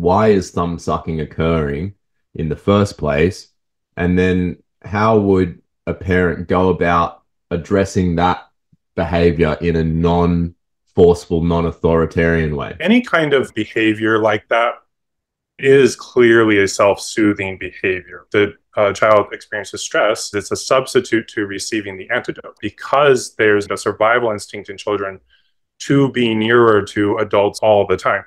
why is thumb sucking occurring in the first place? And then how would a parent go about addressing that behavior in a non-forceful, non-authoritarian way? Any kind of behavior like that is clearly a self-soothing behavior. The child experiences stress. It's a substitute to receiving the antidote because there's a survival instinct in children to be nearer to adults all the time.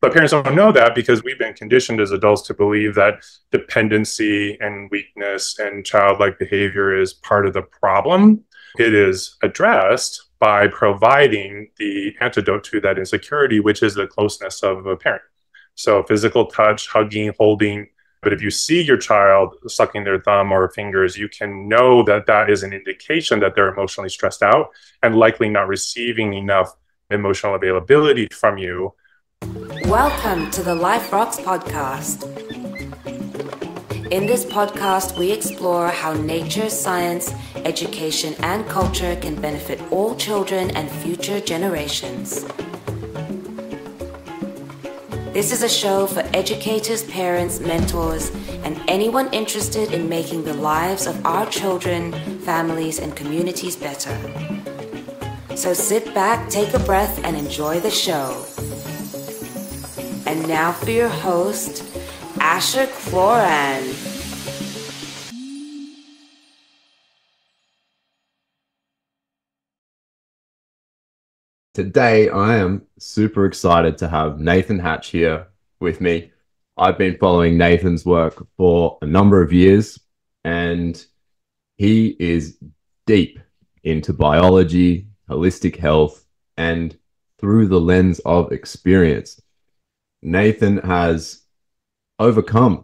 But parents don't know that because we've been conditioned as adults to believe that dependency and weakness and childlike behavior is part of the problem. It is addressed by providing the antidote to that insecurity, which is the closeness of a parent. So physical touch, hugging, holding. But if you see your child sucking their thumb or fingers, you can know that that is an indication that they're emotionally stressed out and likely not receiving enough emotional availability from you. Welcome to the Life Rocks podcast. In this podcast, we explore how nature, science, education, and culture can benefit all children and future generations. This is a show for educators, parents, mentors, and anyone interested in making the lives of our children, families, and communities better. So sit back, take a breath, and enjoy the show. And now for your host, Asher Cloran. Today, I am super excited to have Nathan Hatch here with me. I've been following Nathan's work for a number of years, and he is deep into biology, holistic health, and through the lens of experience. Nathan has overcome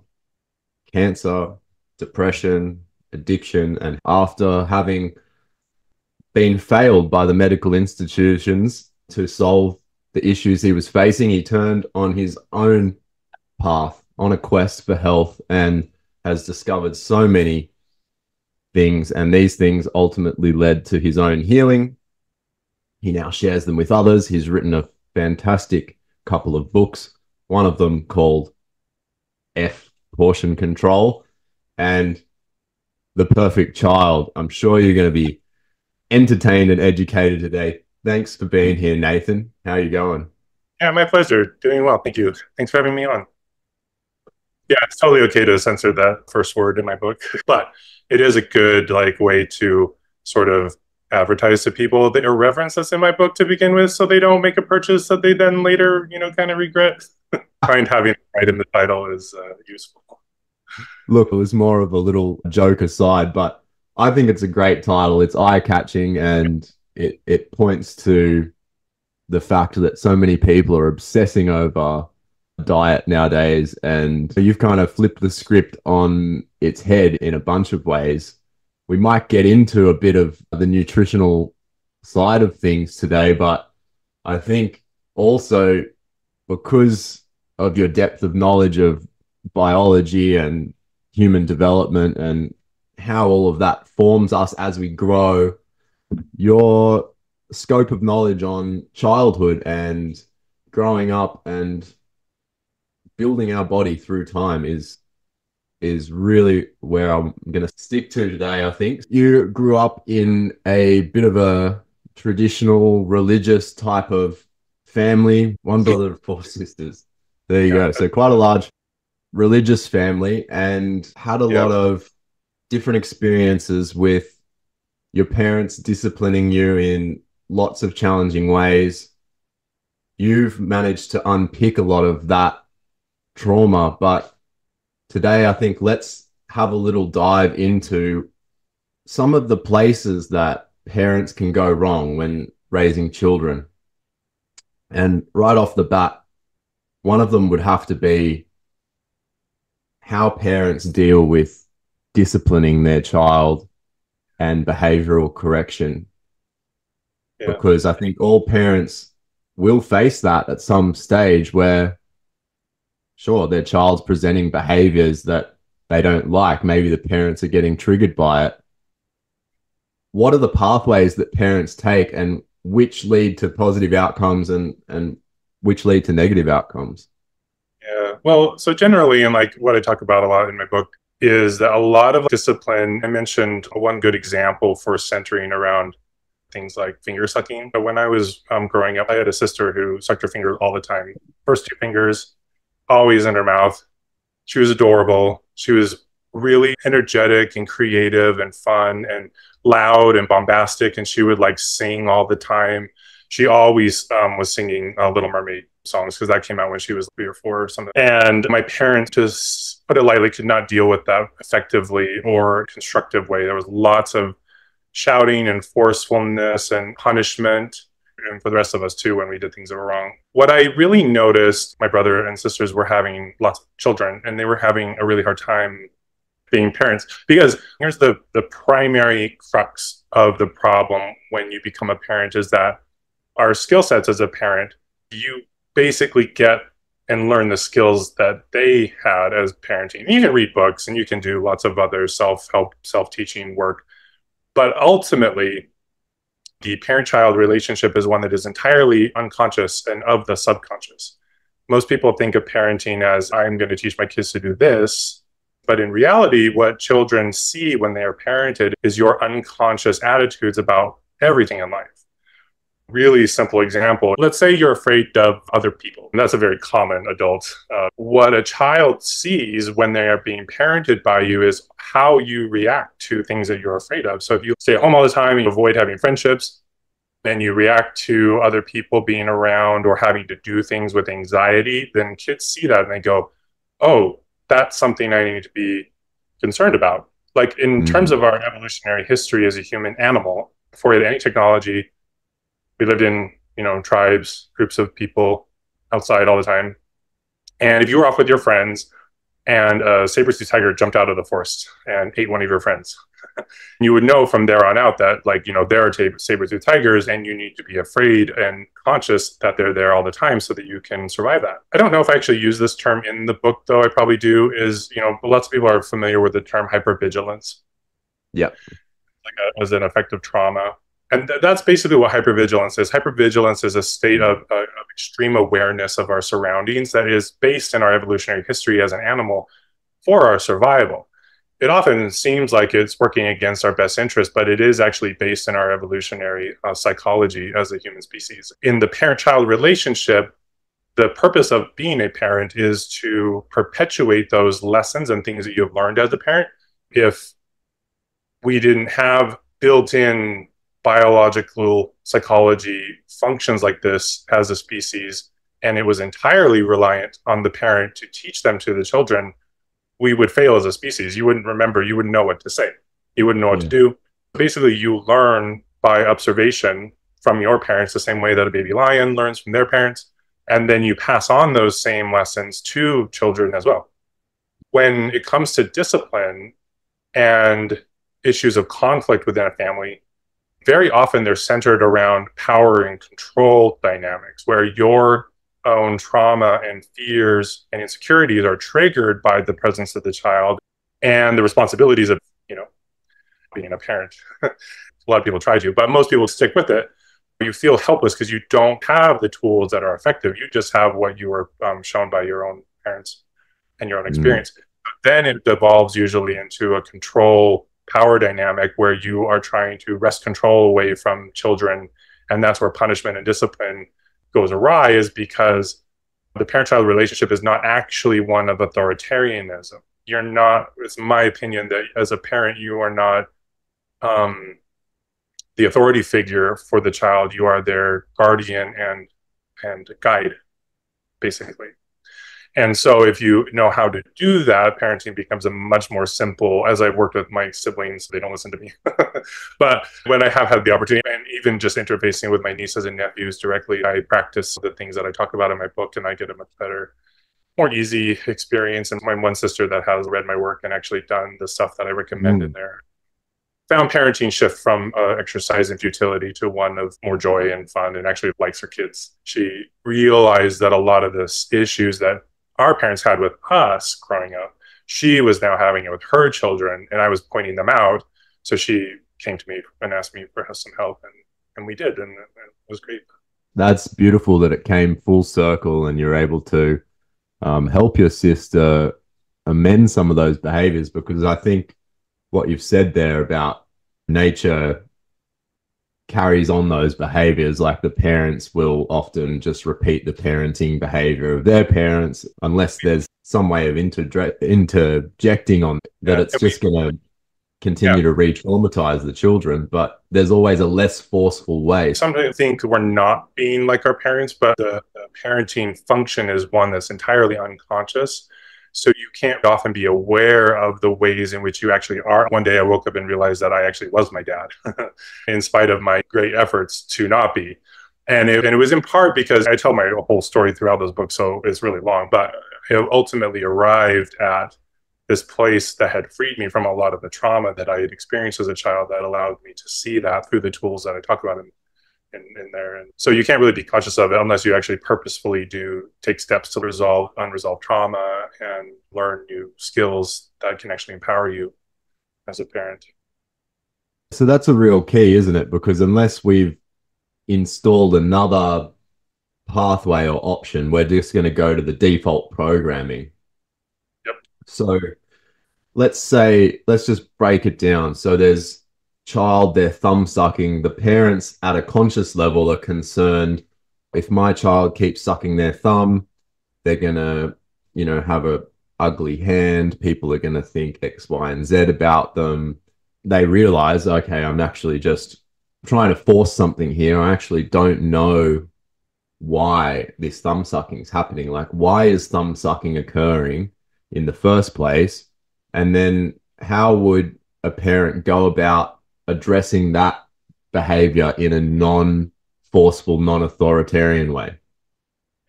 cancer, depression, addiction, and after having been failed by the medical institutions to solve the issues he was facing, he turned on his own path on a quest for health and has discovered so many things. And these things ultimately led to his own healing. He now shares them with others. He's written a fantastic couple of books, one of them called F Portion Control and The Perfect Child. I'm sure you're going to be entertained and educated today. Thanks for being here, Nathan. How are you going? Yeah, my pleasure. Doing well. Thank you. Thanks for having me on. Yeah, it's totally okay to censor that first word in my book, but it is a good way to sort of advertise to people the irreverence that's in my book to begin with, so they don't make a purchase that they then later, kind of regret. Find having it right in the title is useful. Look, it was more of a little joke aside, but I think it's a great title. It's eye-catching, and it points to the fact that so many people are obsessing over diet nowadays, and you've kind of flipped the script on its head in a bunch of ways. We might get into a bit of the nutritional side of things today, but I think also because of your depth of knowledge of biology and human development and how all of that forms us as we grow, your scope of knowledge on childhood and growing up and building our body through time is really where I'm going to stick to today, I think. You grew up in a bit of a traditional religious type of family, one brother and four sisters. There you go. So quite a large religious family, and had a lot of different experiences with your parents disciplining you in lots of challenging ways. You've managed to unpick a lot of that trauma, but today I think let's have a little dive into some of the places that parents can go wrong when raising children. And right off the bat, one of them would have to be how parents deal with disciplining their child and behavioral correction. Yeah. Because I think all parents will face that at some stage where, sure, their child's presenting behaviors that they don't like. Maybe the parents are getting triggered by it. What are the pathways that parents take, and which lead to positive outcomes and which lead to negative outcomes? Yeah. Well, so generally, and like what I talk about a lot in my book, is that a lot of discipline. I mentioned one good example for centering around things like finger sucking. But when I was growing up, I had a sister who sucked her fingers all the time. First two fingers, always in her mouth. She was adorable. She was really energetic and creative and fun and loud and bombastic. And she would like sing all the time. She always was singing Little Mermaid songs because that came out when she was 3 or 4 or something. And my parents, just put it lightly, could not deal with that effectively or constructive way. There was lots of shouting and forcefulness and punishment, and for the rest of us too, when we did things that were wrong. What I really noticed, my brother and sisters were having lots of children, and they were having a really hard time being parents, because here's the primary crux of the problem when you become a parent is that our skill sets as a parent, you basically get and learn the skills that they had as parenting. You can read books and you can do lots of other self-help, self-teaching work, but ultimately, the parent-child relationship is one that is entirely unconscious and of the subconscious. Most people think of parenting as, I'm going to teach my kids to do this. But in reality, what children see when they are parented is your unconscious attitudes about everything in life. Really simple example. Let's say you're afraid of other people. And that's a very common adult. What a child sees when they are being parented by you is how you react to things that you're afraid of. So if you stay at home all the time and you avoid having friendships, and you react to other people being around or having to do things with anxiety, then kids see that and they go, oh, that's something I need to be concerned about. Like in terms of our evolutionary history as a human animal, before we had any technology, we lived in, tribes, groups of people outside all the time. And if you were off with your friends and a saber-toothed tiger jumped out of the forest and ate one of your friends, you would know from there on out that, there are saber-toothed tigers and you need to be afraid and conscious that they're there all the time so that you can survive that. I don't know if I actually use this term in the book, though. I probably do, lots of people are familiar with the term hypervigilance. Yeah. As an effect of trauma. And that's basically what hypervigilance is. Hypervigilance is a state of extreme awareness of our surroundings that is based in our evolutionary history as an animal for our survival. It often seems like it's working against our best interest, but it is actually based in our evolutionary psychology as a human species. In the parent-child relationship, the purpose of being a parent is to perpetuate those lessons and things that you've learned as a parent. If we didn't have built-in biological psychology functions like this as a species, and it was entirely reliant on the parent to teach them to the children, we would fail as a species. You wouldn't remember, you wouldn't know what to say. You wouldn't know what to do. Basically, you learn by observation from your parents the same way that a baby lion learns from their parents. And then you pass on those same lessons to children as well. When it comes to discipline and issues of conflict within a family, very often they're centered around power and control dynamics, where your own trauma and fears and insecurities are triggered by the presence of the child and the responsibilities of, being a parent. A lot of people try to, but most people stick with it. You feel helpless because you don't have the tools that are effective. You just have what you were shown by your own parents and your own experience. Then it devolves usually into a control power dynamic where you are trying to wrest control away from children. And that's where punishment and discipline goes awry, is because the parent-child relationship is not actually one of authoritarianism. You're not, it's my opinion that as a parent, you are not the authority figure for the child. You are their guardian and guide, basically. And so if you know how to do that, parenting becomes a much more simple, as I've worked with my siblings, they don't listen to me. But when I have had the opportunity, and even just interfacing with my nieces and nephews directly, I practice the things that I talk about in my book, and I get a much better, more easy experience. And my one sister that has read my work and actually done the stuff that I recommend in there, found parenting shift from exercise and futility to one of more joy and fun, and actually likes her kids. She realized that a lot of the issues that our parents had with us growing up, she was now having it with her children, and I was pointing them out. So she came to me and asked me for some help, and we did, and it was great. That's beautiful that it came full circle and you're able to help your sister amend some of those behaviors, because I think what you've said there about nature carries on those behaviors. Like the parents will often just repeat the parenting behavior of their parents unless there's some way of interjecting on that. It's just going to continue to re-traumatize the children, but there's always a less forceful way. Sometimes I think we're not being like our parents, but the parenting function is one that's entirely unconscious. So you can't often be aware of the ways in which you actually are. One day I woke up and realized that I actually was my dad, in spite of my great efforts to not be. And it was in part because I tell my whole story throughout those books, so it's really long, but I ultimately arrived at this place that had freed me from a lot of the trauma that I had experienced as a child, that allowed me to see that through the tools that I talk about in there. And so you can't really be conscious of it unless you actually purposefully do take steps to resolve unresolved trauma and learn new skills that can actually empower you as a parent. So that's a real key, isn't it? Because unless we've installed another pathway or option, we're just going to go to the default programming. Yep. So let's just break it down. So there's child, they're thumb sucking. The parents at a conscious level are concerned, if my child keeps sucking their thumb, they're gonna, have a ugly hand. People are gonna think X, Y, and Z about them. They realize, okay, I'm actually just trying to force something here. I actually don't know why this thumb sucking is happening. Like, why is thumb sucking occurring in the first place? And then how would a parent go about addressing that behavior in a non-forceful, non-authoritarian way?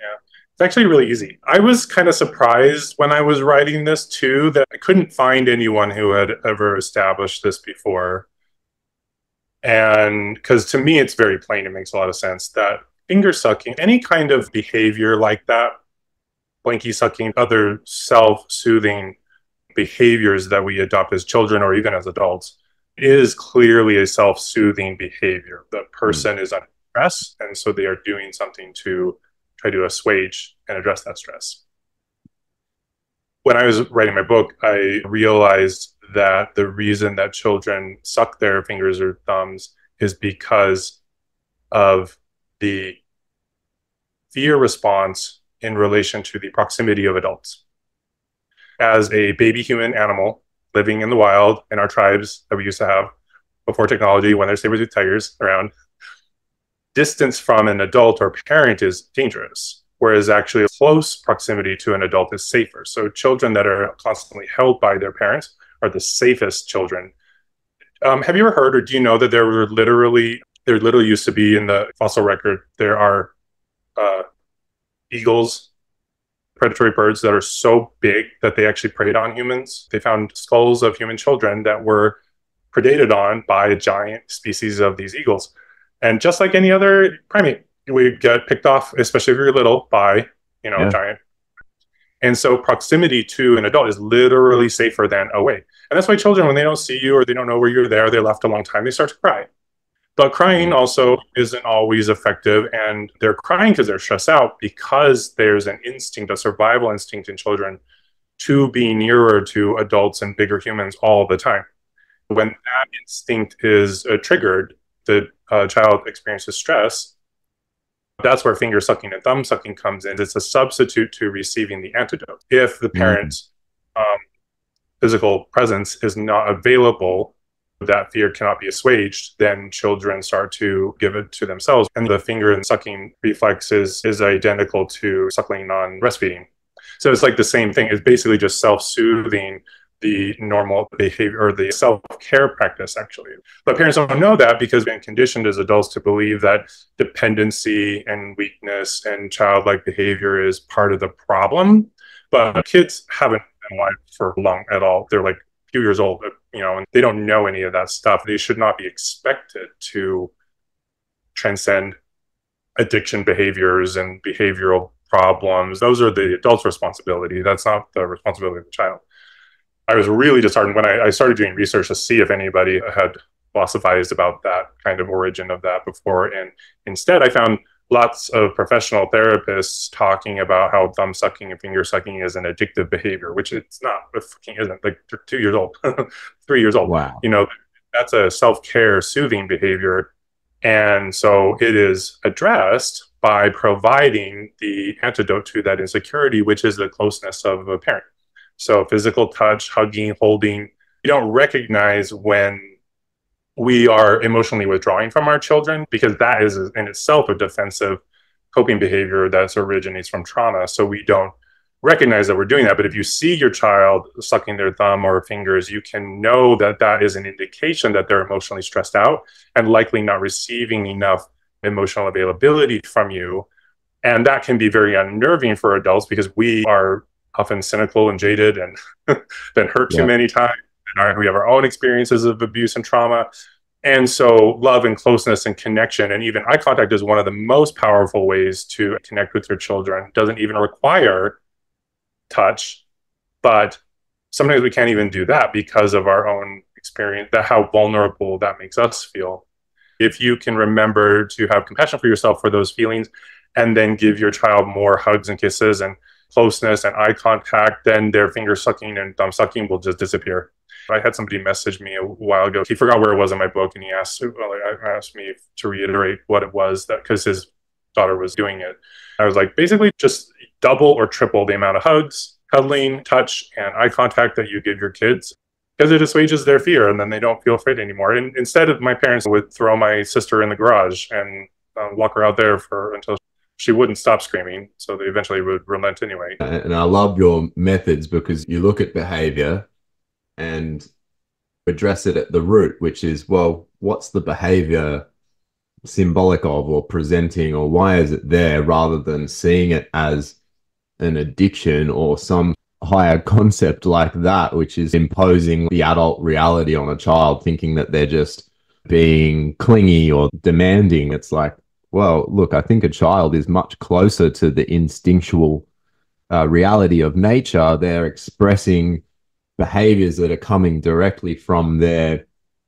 Yeah, it's actually really easy. I was kind of surprised when I was writing this too, that I couldn't find anyone who had ever established this before. And because to me, it's very plain, it makes a lot of sense that finger sucking, any kind of behavior like that, blankie sucking, other self-soothing behaviors that we adopt as children or even as adults, is clearly a self-soothing behavior. The person is under stress, and so they are doing something to try to assuage and address that stress. When I was writing my book, I realized that the reason that children suck their fingers or thumbs is because of the fear response in relation to the proximity of adults. As a baby human animal living in the wild in our tribes that we used to have before technology, when there's saber-toothed tigers around, distance from an adult or parent is dangerous, whereas actually a close proximity to an adult is safer. So children that are constantly held by their parents are the safest children. Have you ever heard, or do you know that there literally used to be in the fossil record, there are eagles, predatory birds that are so big that they actually preyed on humans. They found skulls of human children that were predated on by a giant species of these eagles. And just like any other primate, we get picked off, especially if you're little, by, giant. And so proximity to an adult is literally safer than away. And that's why children, when they don't see you or they don't know where you're there, they're left a long time, they start to cry. But crying also isn't always effective, and they're crying because they're stressed out, because there's an instinct, a survival instinct in children to be nearer to adults and bigger humans all the time. When that instinct is triggered, the child experiences stress. That's where finger sucking and thumb sucking comes in. It's a substitute to receiving the antidote. If the parent's physical presence is not available, that fear cannot be assuaged, then children start to give it to themselves. And the finger and sucking reflex is identical to suckling on breastfeeding. So it's like the same thing. It's basically just self-soothing, the normal behavior or the self-care practice, actually. But parents don't know that because we've been conditioned as adults to believe that dependency and weakness and childlike behavior is part of the problem. But kids haven't been alive for long at all. They're like a few years old, and they don't know any of that stuff. They should not be expected to transcend addiction behaviors and behavioral problems. Those are the adult's responsibility. That's not the responsibility of the child. I was really disheartened when I started doing research to see if anybody had philosophized about that kind of origin of that before. And instead, I found lots of professional therapists talking about how thumb sucking and finger sucking is an addictive behavior, which it's not. It fucking isn't. Like, they're 2 years old, 3 years old. Wow. You know, that's a self-care, soothing behavior. And so it is addressed by providing the antidote to that insecurity, which is the closeness of a parent. So physical touch, hugging, holding. You don't recognize when we are emotionally withdrawing from our children, because that is in itself a defensive coping behavior that originates from trauma. So we don't recognize that we're doing that. But if you see your child sucking their thumb or fingers, you can know that that is an indication that they're emotionally stressed out and likely not receiving enough emotional availability from you. And that can be very unnerving for adults, because we are often cynical and jaded and been hurt too many times. And we have our own experiences of abuse and trauma. And so love and closeness and connection, and even eye contact, is one of the most powerful ways to connect with your children. It doesn't even require touch, but sometimes we can't even do that because of our own experience, that how vulnerable that makes us feel. If you can remember to have compassion for yourself for those feelings, and then give your child more hugs and kisses and closeness and eye contact, then their finger sucking and thumb sucking will just disappear. I had somebody message me a while ago. He forgot where it was in my book, and he asked me to reiterate what it was, that because his daughter was doing it. I was like, basically just double or triple the amount of hugs, cuddling, touch, and eye contact that you give your kids, because it assuages their fear, and then they don't feel afraid anymore. And instead of, my parents would throw my sister in the garage and lock her out there until she wouldn't stop screaming. So they eventually would relent anyway. And I love your methods, because you look at behavior and address it at the root, which is, well, what's the behavior symbolic of or presenting, or why is it there, rather than seeing it as an addiction or some higher concept like that, which is imposing the adult reality on a child, thinking that they're just being clingy or demanding. It's like, well, look, I think a child is much closer to the instinctual reality of nature. They're expressing behaviors that are coming directly from their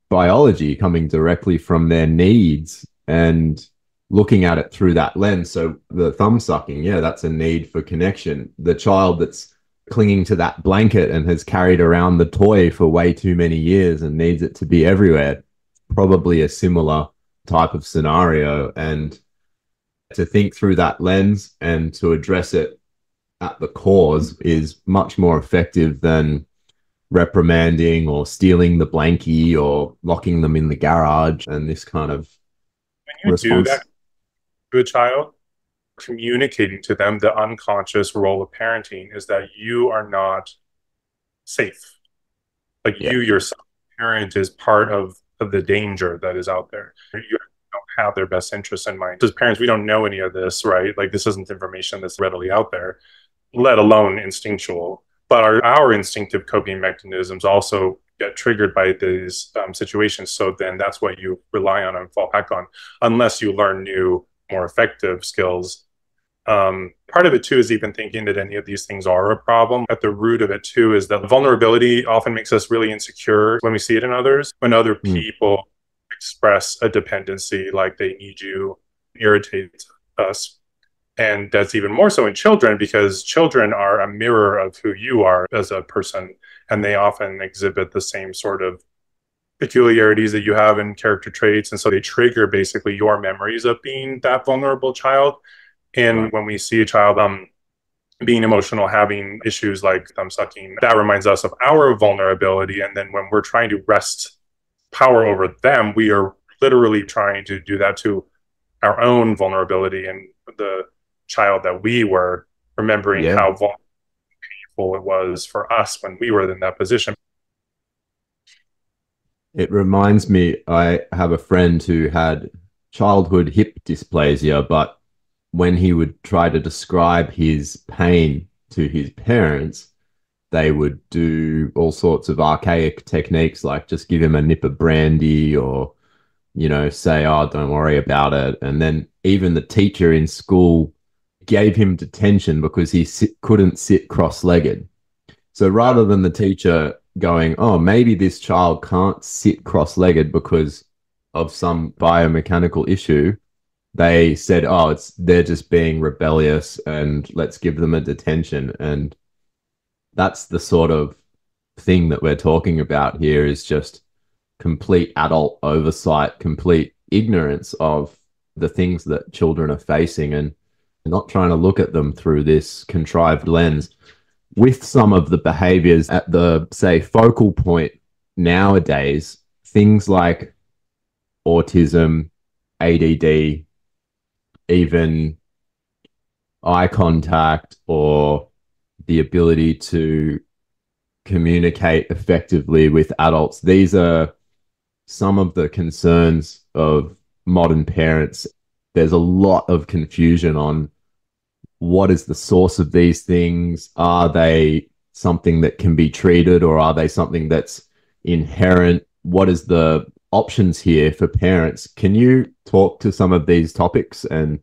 biology, coming directly from their needs, and looking at it through that lens. So the thumb sucking, yeah, that's a need for connection. The child that's clinging to that blanket and has carried around the toy for way too many years and needs it to be everywhere, probably a similar type of scenario. And to think through that lens and to address it at the cause is much more effective than reprimanding or stealing the blankie or locking them in the garage and this kind of when you response. do that to a child, communicating to them the unconscious role of parenting is that you are not safe. Like you yourself, parent, is part of the danger that is out there. You don't have their best interests in mind. As parents, we don't know any of this, right? Like, this isn't information that's readily out there, let alone instinctual. But our instinctive coping mechanisms also get triggered by these situations. So then that's what you rely on and fall back on, unless you learn new, more effective skills. Part of it too is even thinking that any of these things are a problem. At the root of it too is that vulnerability often makes us really insecure when we see it in others. When other people express a dependency, like they need you, irritates us. And that's even more so in children, because children are a mirror of who you are as a person, and they often exhibit the same sort of peculiarities that you have in character traits. And so they trigger basically your memories of being that vulnerable child. And when we see a child being emotional, having issues like thumb sucking, that reminds us of our vulnerability. And then when we're trying to wrest power over them, we are literally trying to do that to our own vulnerability and the child that we were, remembering how painful it was for us when we were in that position. It reminds me, I have a friend who had childhood hip dysplasia, but when he would try to describe his pain to his parents, they would do all sorts of archaic techniques, like just give him a nip of brandy, or, you know, say, oh, don't worry about it. And then even the teacher in school gave him detention because he couldn't sit cross-legged. So rather than the teacher going, oh, maybe this child can't sit cross-legged because of some biomechanical issue, they said, oh, they're just being rebellious and let's give them a detention. And that's the sort of thing that we're talking about here, is just complete adult oversight, complete ignorance of the things that children are facing, and not trying to look at them through this contrived lens. With some of the behaviors at the, say, focal point nowadays, things like autism, ADD, even eye contact, or the ability to communicate effectively with adults. These are some of the concerns of modern parents. There's a lot of confusion on what is the source of these things. Are they something that can be treated, or are they something that's inherent? What is the options here for parents? Can you talk to some of these topics and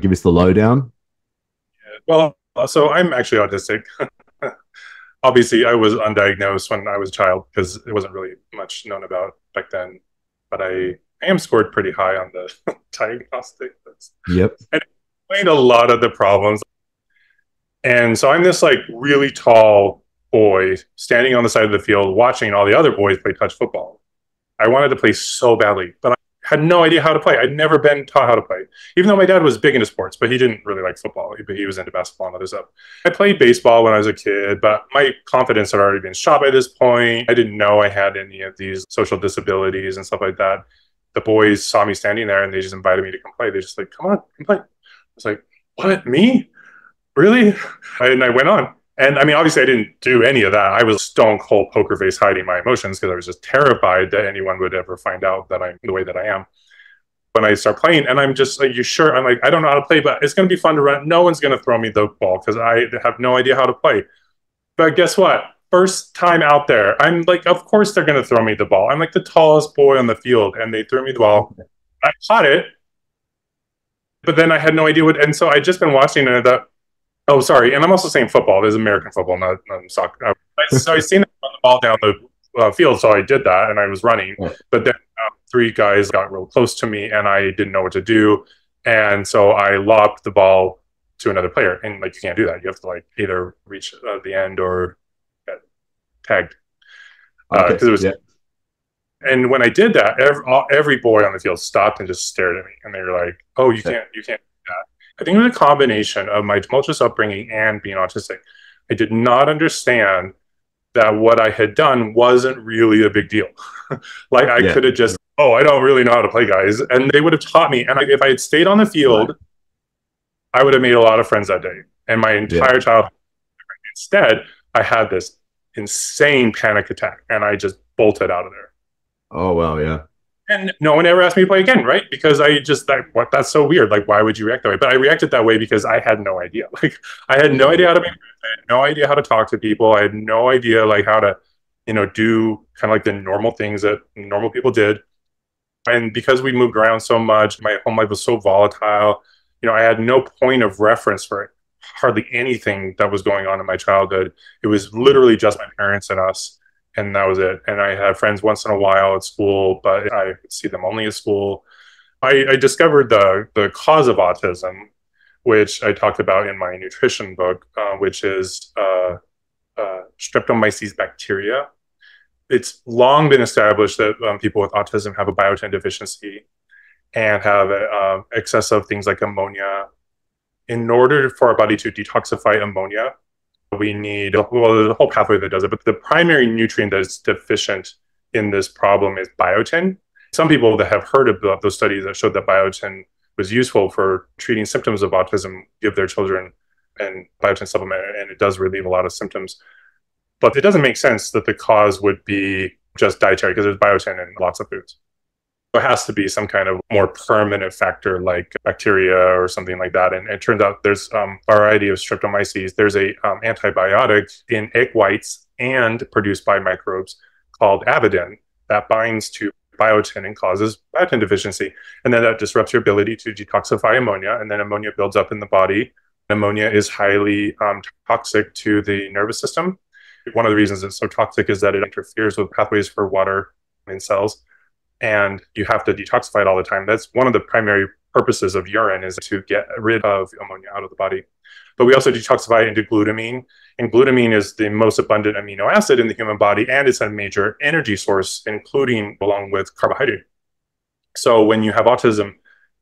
give us the lowdown? Well, so I'm actually autistic. Obviously, I was undiagnosed when I was a child because it wasn't really much known about back then. But I am scored pretty high on the diagnostic list. Yep. And it explained a lot of the problems. And so I'm this like really tall boy standing on the side of the field watching all the other boys play touch football. I wanted to play so badly, but I had no idea how to play. I'd never been taught how to play, even though my dad was big into sports, but he didn't really like football. He was into basketball and other stuff. I played baseball when I was a kid, but my confidence had already been shot by this point. I didn't know I had any of these social disabilities and stuff like that. The boys saw me standing there and they just invited me to come play. They just like, come on, come play. I was like, what, me? Really? And I went on. And I mean, obviously I didn't do any of that. I was stone cold poker face hiding my emotions because I was just terrified that anyone would ever find out that I'm the way that I am. When I start playing, and I'm just like, you sure? I'm like, I don't know how to play, but it's going to be fun to run. No one's going to throw me the ball because I have no idea how to play. But guess what? First time out there, I'm like, of course they're going to throw me the ball. I'm like the tallest boy on the field, and they threw me the ball. I caught it, but then I had no idea what. And so I just been watching, and I thought, oh, sorry. And I'm also saying football. There's American football, not soccer. So I seen them run the ball down the field, so I did that, and I was running. But then three guys got real close to me, and I didn't know what to do. And so I lobbed the ball to another player. And, like, you can't do that. You have to, like, either reach the end or get tagged. Because it was... Yeah. And when I did that, every boy on the field stopped and just stared at me. And they were like, oh, you can't do that. I think it was a combination of my tumultuous upbringing and being autistic. I did not understand that what I had done wasn't really a big deal. Like I could have just, oh, I don't really know how to play, guys. And they would have taught me. And if I had stayed on the field, I would have made a lot of friends that day. And my entire childhood. Instead, I had this insane panic attack and I just bolted out of there. Oh, wow. Yeah. And no one ever asked me to play again, right? Because I just like, what? That's so weird. Like, why would you react that way? But I reacted that way because I had no idea. Like, I had no idea how to make friends. I had no idea how to talk to people. I had no idea like how to, do kind of like the normal things that normal people did. And because we moved around so much, my home life was so volatile. I had no point of reference for hardly anything that was going on in my childhood. It was literally just my parents and us. And that was it. And I had friends once in a while at school, but I would see them only at school. I discovered the cause of autism, which I talked about in my nutrition book, which is Streptomyces bacteria. It's long been established that people with autism have a biotin deficiency and have excess of things like ammonia. In order for our body to detoxify ammonia, we need, the whole pathway that does it, but the primary nutrient that is deficient in this problem is biotin. Some people that have heard about those studies that showed that biotin was useful for treating symptoms of autism give their children and biotin supplement, and it does relieve a lot of symptoms. But it doesn't make sense that the cause would be just dietary because there's biotin in lots of foods. There has to be some kind of more permanent factor like bacteria or something like that. And it turns out there's a variety of Streptomyces. There's a antibiotic in egg whites and produced by microbes called avidin that binds to biotin and causes biotin deficiency. And then that disrupts your ability to detoxify ammonia. And then ammonia builds up in the body. Ammonia is highly toxic to the nervous system. One of the reasons it's so toxic is that it interferes with pathways for water in cells. And you have to detoxify it all the time. That's one of the primary purposes of urine is to get rid of ammonia out of the body. But we also detoxify into glutamine, and glutamine is the most abundant amino acid in the human body, and it's a major energy source, including along with carbohydrate. So when you have autism,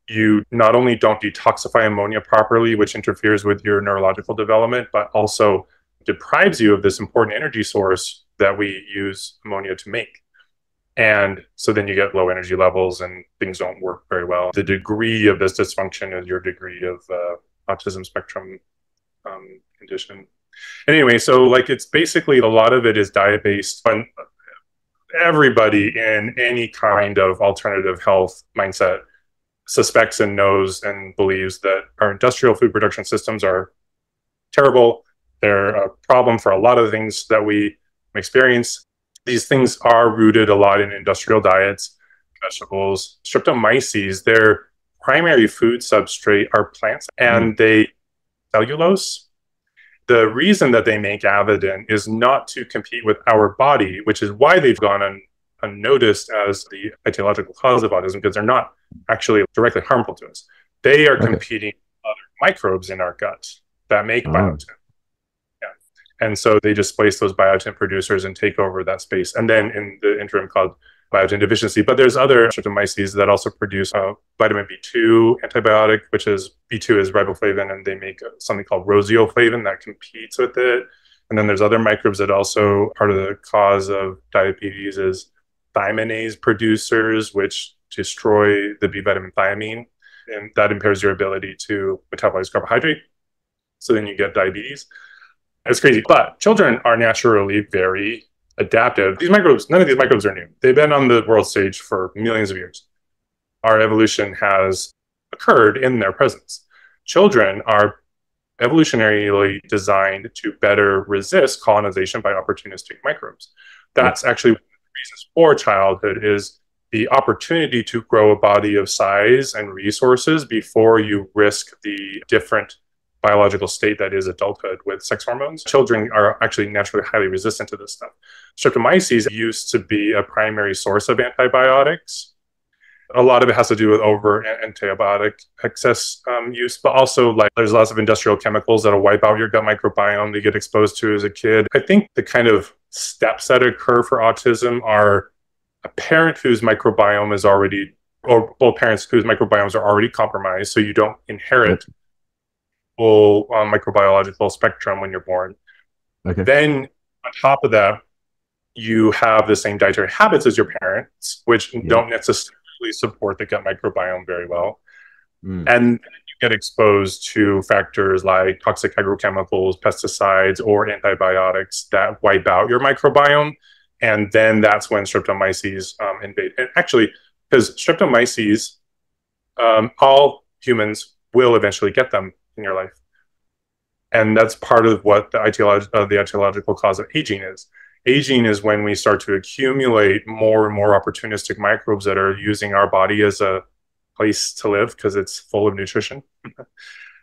you not only don't detoxify ammonia properly, which interferes with your neurological development, but also deprives you of this important energy source that we use ammonia to make. And so then you get low energy levels and things don't work very well. The degree of this dysfunction is your degree of autism spectrum condition. And anyway, so like it's basically a lot of it is diet based. And everybody in any kind of alternative health mindset suspects and knows and believes that our industrial food production systems are terrible. They're a problem for a lot of the things that we experience. These things are rooted a lot in industrial diets, vegetables. Streptomyces, their primary food substrate are plants, and they cellulose. The reason that they make avidin is not to compete with our body, which is why they've gone unnoticed as the etiological cause of autism, because they're not actually directly harmful to us. They are competing with other microbes in our gut that make biotin. And so they displace those biotin producers and take over that space. And then in the interim called biotin deficiency. But there's other Streptomyces that also produce vitamin B2 antibiotic, which is B2 is riboflavin, and they make something called roseoflavin that competes with it. And then there's other microbes that also part of the cause of diabetes is thiaminase producers, which destroy the B vitamin thiamine. And that impairs your ability to metabolize carbohydrate. So then you get diabetes. It's crazy. But children are naturally very adaptive. These microbes, none of these microbes are new. They've been on the world stage for millions of years. Our evolution has occurred in their presence. Children are evolutionarily designed to better resist colonization by opportunistic microbes. That's actually one of the reasons for childhood is the opportunity to grow a body of size and resources before you risk the different biological state that is adulthood with sex hormones. Children are actually naturally highly resistant to this stuff. Streptomyces used to be a primary source of antibiotics. A lot of it has to do with over antibiotic excess use, but also like there's lots of industrial chemicals that'll wipe out your gut microbiome that you get exposed to as a kid. I think the kind of steps that occur for autism are a parent whose microbiome is already, or both parents whose microbiomes are already compromised, so you don't inherit full microbiological spectrum when you're born. Then on top of that, you have the same dietary habits as your parents, which don't necessarily support the gut microbiome very well. And you get exposed to factors like toxic agrochemicals, pesticides, or antibiotics that wipe out your microbiome. And then that's when Streptomyces invade. And actually, because Streptomyces, all humans will eventually get them in your life. And that's part of what the etiological cause of aging is. Aging is when we start to accumulate more and more opportunistic microbes that are using our body as a place to live because it's full of nutrition.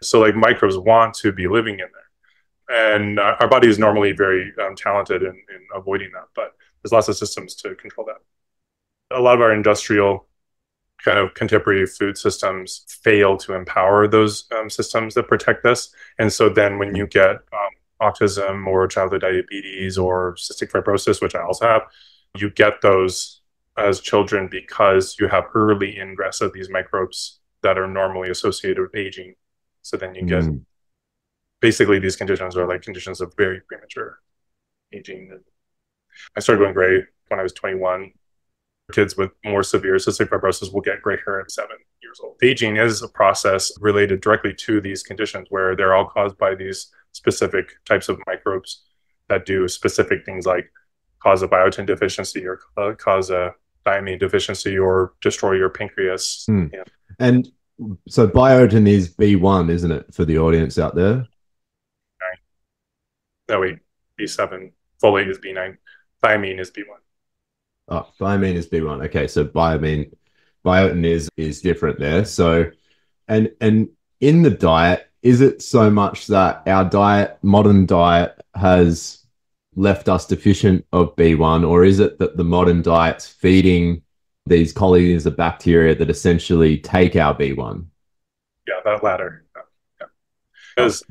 So like microbes want to be living in there. And our body is normally very talented in avoiding that, but there's lots of systems to control that. A lot of our industrial kind of contemporary food systems fail to empower those systems that protect us. And so then when you get autism or childhood diabetes or cystic fibrosis, which I also have, you get those as children because you have early ingress of these microbes that are normally associated with aging. So then you get basically these conditions are like conditions of very premature aging. I started going gray when I was 21. Kids with more severe cystic fibrosis will get gray hair at 7 years old. Aging is a process related directly to these conditions where they're all caused by these specific types of microbes that do specific things like cause a biotin deficiency or cause a thiamine deficiency or destroy your pancreas. And so biotin is B1, isn't it, for the audience out there? No, wait, B7. Folate is B9. Thiamine is B1. Oh, thiamine is B1. Okay, so biotin is different there. So, and in the diet, is it so much that our diet, modern diet, has left us deficient of B1, or is it that the modern diet's feeding these colonies of bacteria that essentially take our B1? Yeah, that latter. Yeah. Because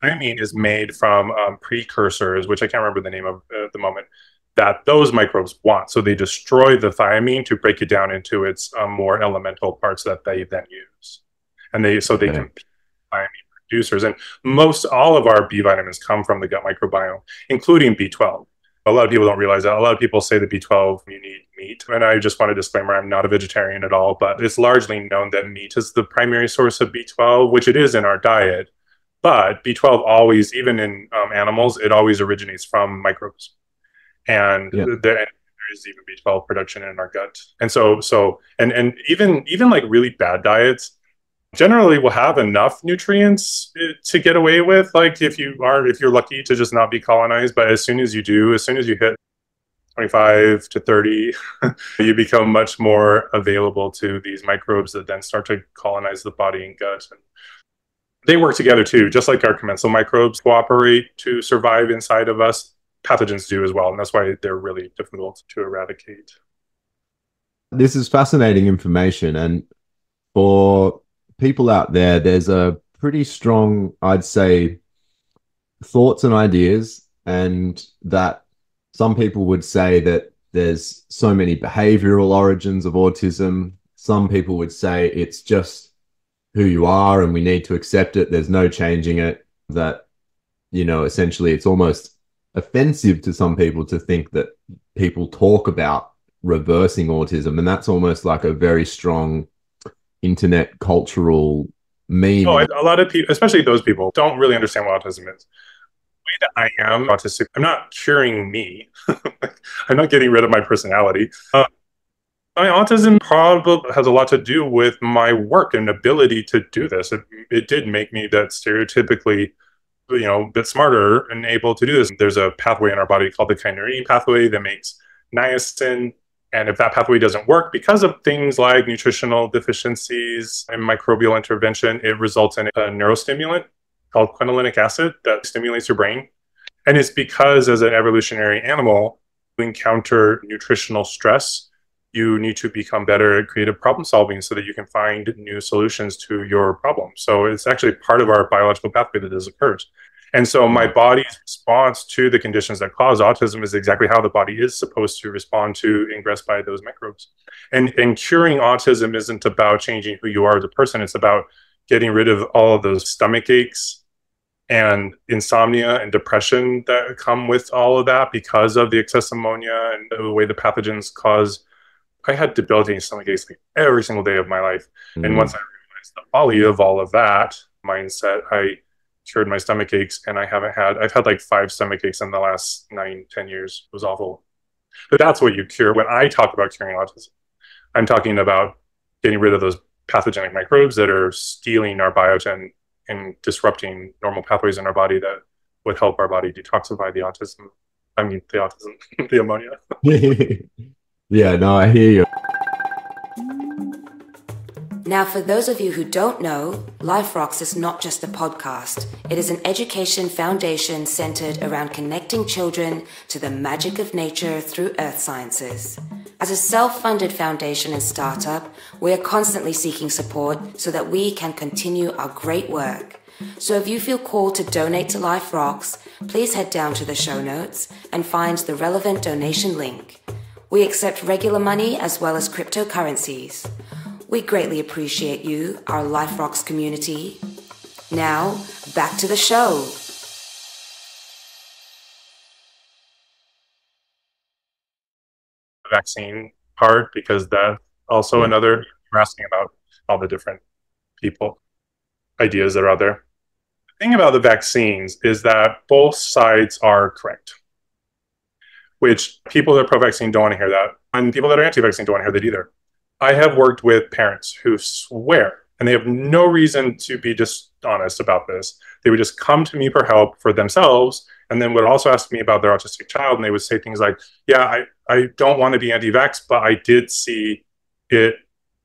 thiamine is made from precursors, which I can't remember the name of at the moment, that those microbes want. So they destroy the thiamine to break it down into its more elemental parts that they then use. And they Okay. can thiamine producers. And most all of our B vitamins come from the gut microbiome, including B12. A lot of people don't realize that. A lot of people say that B12 you need meat. And I just want a disclaimer, I'm not a vegetarian at all, but it's largely known that meat is the primary source of B12, which it is in our diet. But B12 always, even in animals, it always originates from microbes. And Yeah. there is even B12 production in our gut. And and even like really bad diets generally will have enough nutrients to get away with, like if you're lucky to just not be colonized. But as soon as you hit 25 to 30, you become much more available to these microbes that then start to colonize the body and gut. And they work together too, just like our commensal microbes cooperate to survive inside of us. Pathogens do as well, and that's why they're really difficult to eradicate. This is fascinating information. And for people out there, there's a pretty strong, I'd say, thoughts and ideas, and that some people would say that there's so many behavioral origins of autism. Some people would say it's just who you are and we need to accept it. There's no changing it. That, essentially it's almost offensive to some people to think that people talk about reversing autism. And that's almost like a very strong internet cultural meme. Oh, a lot of people, especially those people, don't really understand what autism is. The way that I am autistic, I'm not curing me. I'm not getting rid of my personality. My autism probably has a lot to do with my work and ability to do this. It did make me that stereotypically, a bit smarter and able to do this. There's a pathway in our body called the kynurenine pathway that makes niacin. And if that pathway doesn't work because of things like nutritional deficiencies and microbial intervention, it results in a neurostimulant called quinolinic acid that stimulates your brain. And it's because as an evolutionary animal, you encounter nutritional stress, you need to become better at creative problem solving so that you can find new solutions to your problem. So it's actually part of our biological pathway that this occurs. And so my body's response to the conditions that cause autism is exactly how the body is supposed to respond to ingress by those microbes. And curing autism isn't about changing who you are as a person. It's about getting rid of all of those stomach aches and insomnia and depression that come with all of that because of the excess ammonia and the way the pathogens cause. I had debilitating stomach aches like every single day of my life. And once I realized the folly of all of that mindset, I cured my stomach aches, and I've had like 5 stomach aches in the last 9-10 years. It was awful. But that's what you cure. When I talk about curing autism, I'm talking about getting rid of those pathogenic microbes that are stealing our biotin and disrupting normal pathways in our body that would help our body detoxify the ammonia. Yeah, no, I hear you. Now, for those of you who don't know, Life Rocks is not just a podcast. It is an education foundation centered around connecting children to the magic of nature through earth sciences. As a self-funded foundation and startup, we are constantly seeking support so that we can continue our great work. So if you feel called to donate to Life Rocks, please head down to the show notes and find the relevant donation link. We accept regular money as well as cryptocurrencies. We greatly appreciate you, our Life Rocks community. Now, back to the show. The vaccine part, because that's also another, you're asking about all the different ideas that are out there. The thing about the vaccines is that both sides are correct, which people that are pro-vaccine don't want to hear that. And people that are anti-vaccine don't want to hear that either. I have worked with parents who swear, and they have no reason to be dishonest about this. They would just come to me for help for themselves, and then would also ask me about their autistic child. And they would say things like, yeah, I don't want to be anti-vax, but I did see it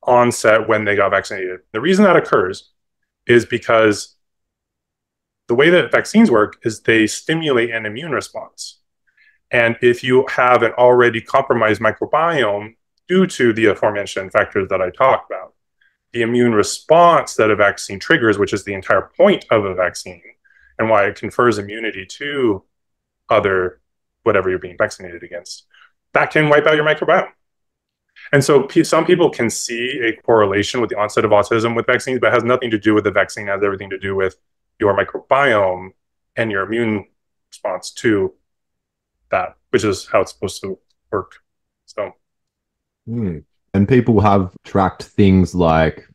onset when they got vaccinated. The reason that occurs is because the way that vaccines work is they stimulate an immune response. And if you have an already compromised microbiome due to the aforementioned factors that I talked about, the immune response that a vaccine triggers, which is the entire point of a vaccine and why it confers immunity to whatever you're being vaccinated against, that can wipe out your microbiome. And so some people can see a correlation with the onset of autism with vaccines, but it has nothing to do with the vaccine. It has everything to do with your microbiome and your immune response to that, which is how it's supposed to work. So, and people have tracked things like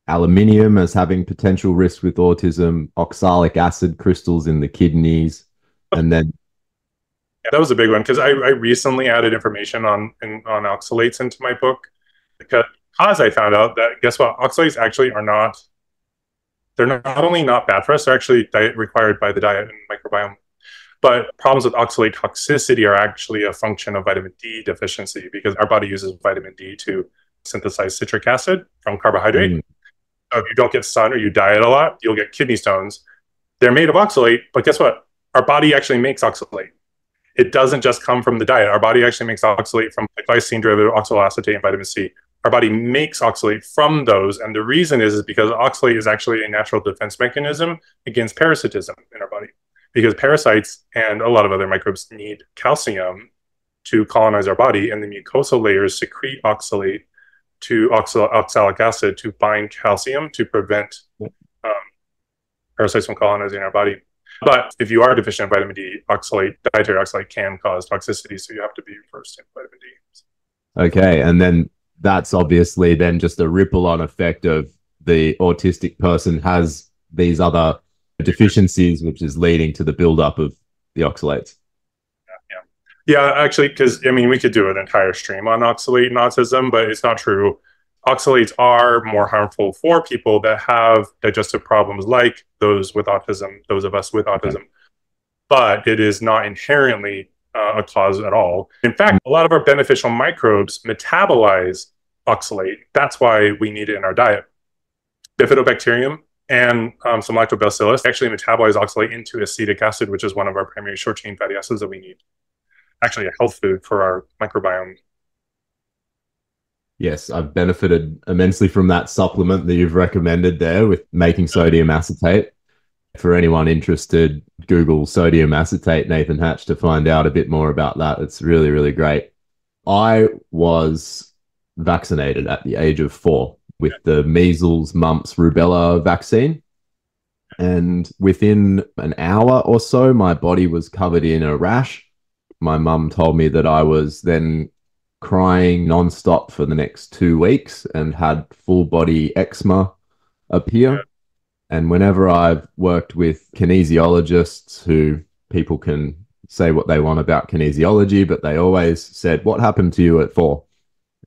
aluminium as having potential risk with autism, oxalic acid crystals in the kidneys, and then that was a big one because I recently added information on oxalates into my book because I found out that, guess what, oxalates actually they're not only not bad for us, they're actually required by the diet and microbiome. But problems with oxalate toxicity are actually a function of vitamin D deficiency because our body uses vitamin D to synthesize citric acid from carbohydrate. So if you don't get sun or you diet a lot, you'll get kidney stones. They're made of oxalate, but guess what? Our body actually makes oxalate. It doesn't just come from the diet. Our body actually makes oxalate from glycine derivative, oxaloacetate, and vitamin C. Our body makes oxalate from those. And the reason is because oxalate is actually a natural defense mechanism against parasitism in our body. Because parasites and a lot of other microbes need calcium to colonize our body, and the mucosal layers secrete oxalate to oxalic acid to bind calcium to prevent parasites from colonizing our body. But if you are deficient in vitamin D, dietary oxalate can cause toxicity, so you have to be first in vitamin D. Okay, and then that's obviously then just a ripple-on effect of the autistic person has these other deficiencies, which is leading to the buildup of the oxalates. Yeah, actually, because, I mean, we could do an entire stream on oxalate and autism, but it's not true. Oxalates are more harmful for people that have digestive problems like those with autism, those of us with autism. But it is not inherently a cause at all. In fact, a lot of our beneficial microbes metabolize oxalate. That's why we need it in our diet. Bifidobacterium and some lactobacillus actually metabolize oxalate into acetic acid, which is one of our primary short-chain fatty acids that we need. Actually a health food for our microbiome. Yes, I've benefited immensely from that supplement that you've recommended there with making sodium acetate. For anyone interested, Google sodium acetate Nathan Hatch to find out a bit more about that. It's really, really great. I was vaccinated at the age of 4 with the measles, mumps, rubella vaccine. And within an hour or so, my body was covered in a rash. My mum told me that I was then crying nonstop for the next 2 weeks and had full body eczema appear. And whenever I've worked with kinesiologists, who people can say what they want about kinesiology, but they always said, "What happened to you at 4?"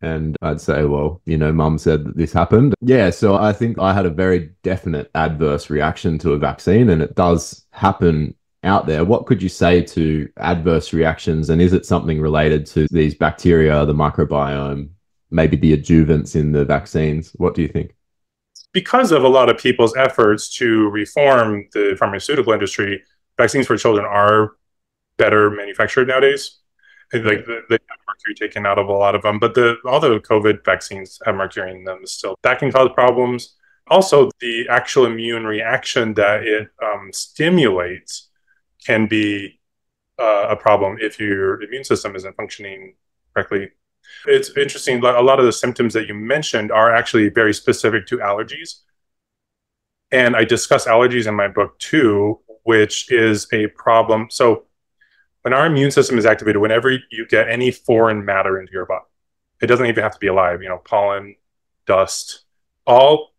And I'd say, well, mum said that this happened. Yeah, so I think I had a very definite adverse reaction to a vaccine, and it does happen out there. What could you say to adverse reactions, and is it something related to these bacteria, the microbiome, maybe the adjuvants in the vaccines? What do you think? Because of a lot of people's efforts to reform the pharmaceutical industry, vaccines for children are better manufactured nowadays. Like they have mercury taken out of a lot of them, but all the COVID vaccines have mercury in them still. That can cause problems. Also, the actual immune reaction that it stimulates can be a problem if your immune system isn't functioning correctly. It's interesting, a lot of the symptoms that you mentioned are actually very specific to allergies. And I discuss allergies in my book too, which is a problem. So when our immune system is activated, whenever you get any foreign matter into your body, it doesn't even have to be alive, pollen, dust, all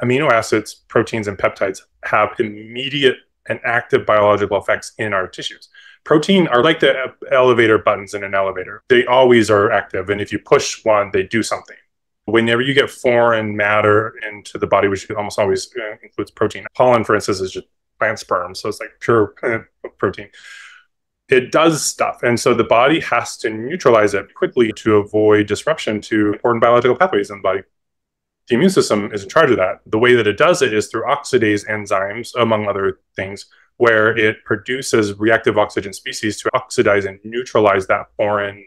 amino acids, proteins, and peptides have immediate and active biological effects in our tissues. Protein are like the elevator buttons in an elevator. They always are active, and if you push one, they do something. Whenever you get foreign matter into the body, which almost always includes protein, pollen, for instance, is just plant sperm, so it's like pure protein. It does stuff, and so the body has to neutralize it quickly to avoid disruption to important biological pathways in the body. The immune system is in charge of that. The way that it does it is through oxidase enzymes, among other things, where it produces reactive oxygen species to oxidize and neutralize that foreign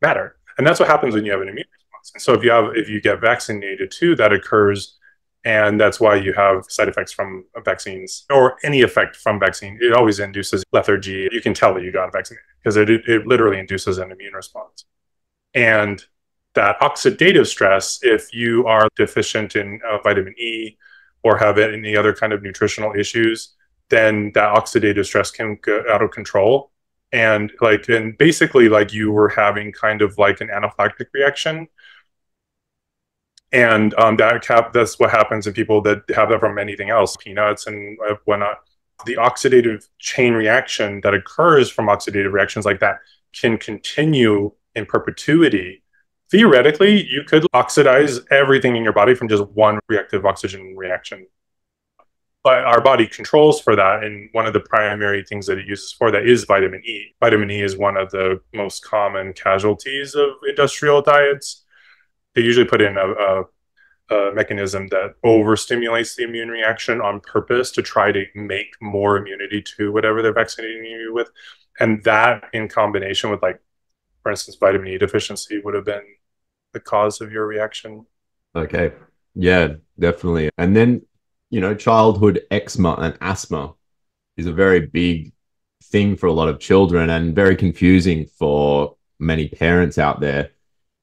matter. And that's what happens when you have an immune response. response. And so if you get vaccinated too, that occurs. And that's why you have side effects from vaccines or any effect from vaccine. It always induces lethargy. You can tell that you got vaccinated because it literally induces an immune response. And that oxidative stress, if you are deficient in vitamin E or have any other kind of nutritional issues, then that oxidative stress can go out of control. And basically like you were having kind of like an anaphylactic reaction. And that's what happens in people that have that from anything else, peanuts and whatnot. The oxidative chain reaction that occurs from oxidative reactions like that can continue in perpetuity. Theoretically, you could oxidize everything in your body from just one reactive oxygen reaction. But our body controls for that, and one of the primary things that it uses for that is vitamin E. Vitamin E is one of the most common casualties of industrial diets. They usually put in a mechanism that overstimulates the immune reaction on purpose to try to make more immunity to whatever they're vaccinating you with. And that in combination with, like, for instance, vitamin E deficiency would have been the cause of your reaction. Okay. Yeah, definitely. And then, childhood eczema and asthma is a very big thing for a lot of children and very confusing for many parents out there.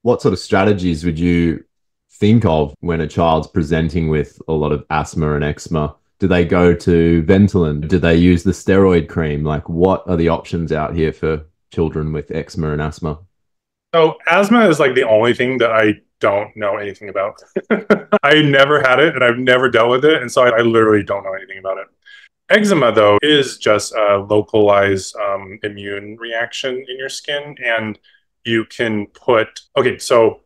What sort of strategies would you think of when a child's presenting with a lot of asthma and eczema? Do they go to Ventolin? Do they use the steroid cream? Like, what are the options out here for children with eczema and asthma? So asthma is like the only thing that I don't know anything about. I never had it and I've never dealt with it. And so I literally don't know anything about it. Eczema, though, is just a localized immune reaction in your skin. And you can so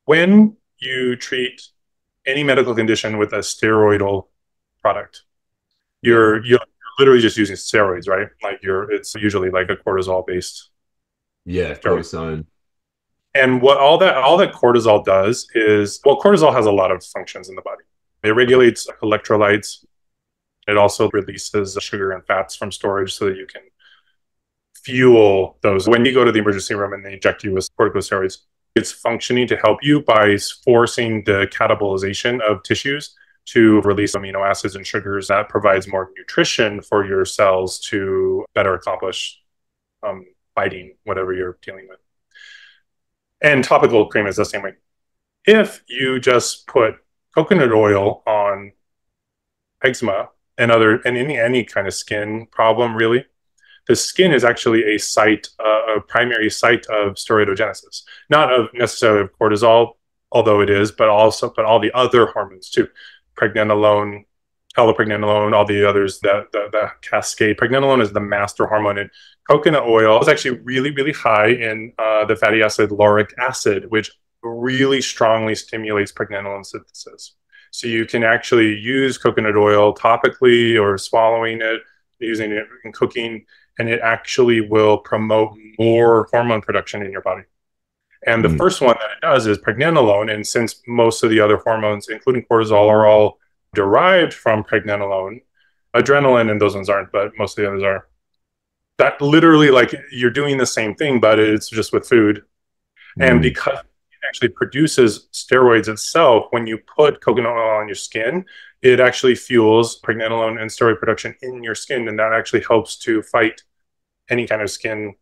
when you treat any medical condition with a steroidal product, you're literally just using steroids, right? Like it's usually like a cortisol based. Yeah, cortisone. And what all that cortisol does is, cortisol has a lot of functions in the body. It regulates electrolytes. It also releases sugar and fats from storage so that you can fuel those. When you go to the emergency room and they inject you with corticosteroids, it's functioning to help you by forcing the catabolization of tissues to release amino acids and sugars that provides more nutrition for your cells to better accomplish fighting whatever you're dealing with. And topical cream is the same way. If you just put coconut oil on eczema and any kind of skin problem, really, the skin is actually a primary site of steroidogenesis, not of necessarily of cortisol, although it is, but all the other hormones too, pregnenolone, allopregnenolone, all the others that cascade. Pregnenolone is the master hormone, and coconut oil is actually really, really high in the fatty acid lauric acid, which really strongly stimulates pregnenolone synthesis. So you can actually use coconut oil topically or swallowing it, using it in cooking, and it actually will promote more hormone production in your body. And the first one that it does is pregnenolone. And since most of the other hormones, including cortisol, are all derived from pregnenolone, adrenaline and those ones aren't, but most of the others are. That literally, like, you're doing the same thing, but it's just with food. And because it actually produces steroids itself, when you put coconut oil on your skin, it actually fuels pregnenolone and steroid production in your skin, and that actually helps to fight any kind of skin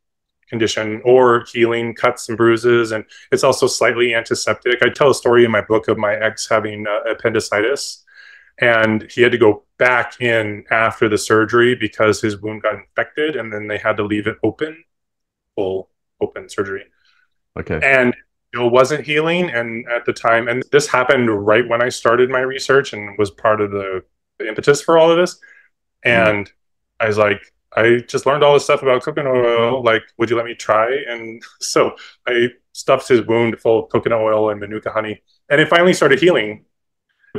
condition or healing cuts and bruises. And it's also slightly antiseptic. I tell a story in my book of my ex having appendicitis, and he had to go back in after the surgery because his wound got infected, and then they had to leave it open, full open surgery. Okay. And it wasn't healing. And at the time, and this happened right when I started my research and was part of the impetus for all of this. And I was like, I just learned all this stuff about coconut oil. Like, would you let me try? And so I stuffed his wound full of coconut oil and manuka honey, and it finally started healing.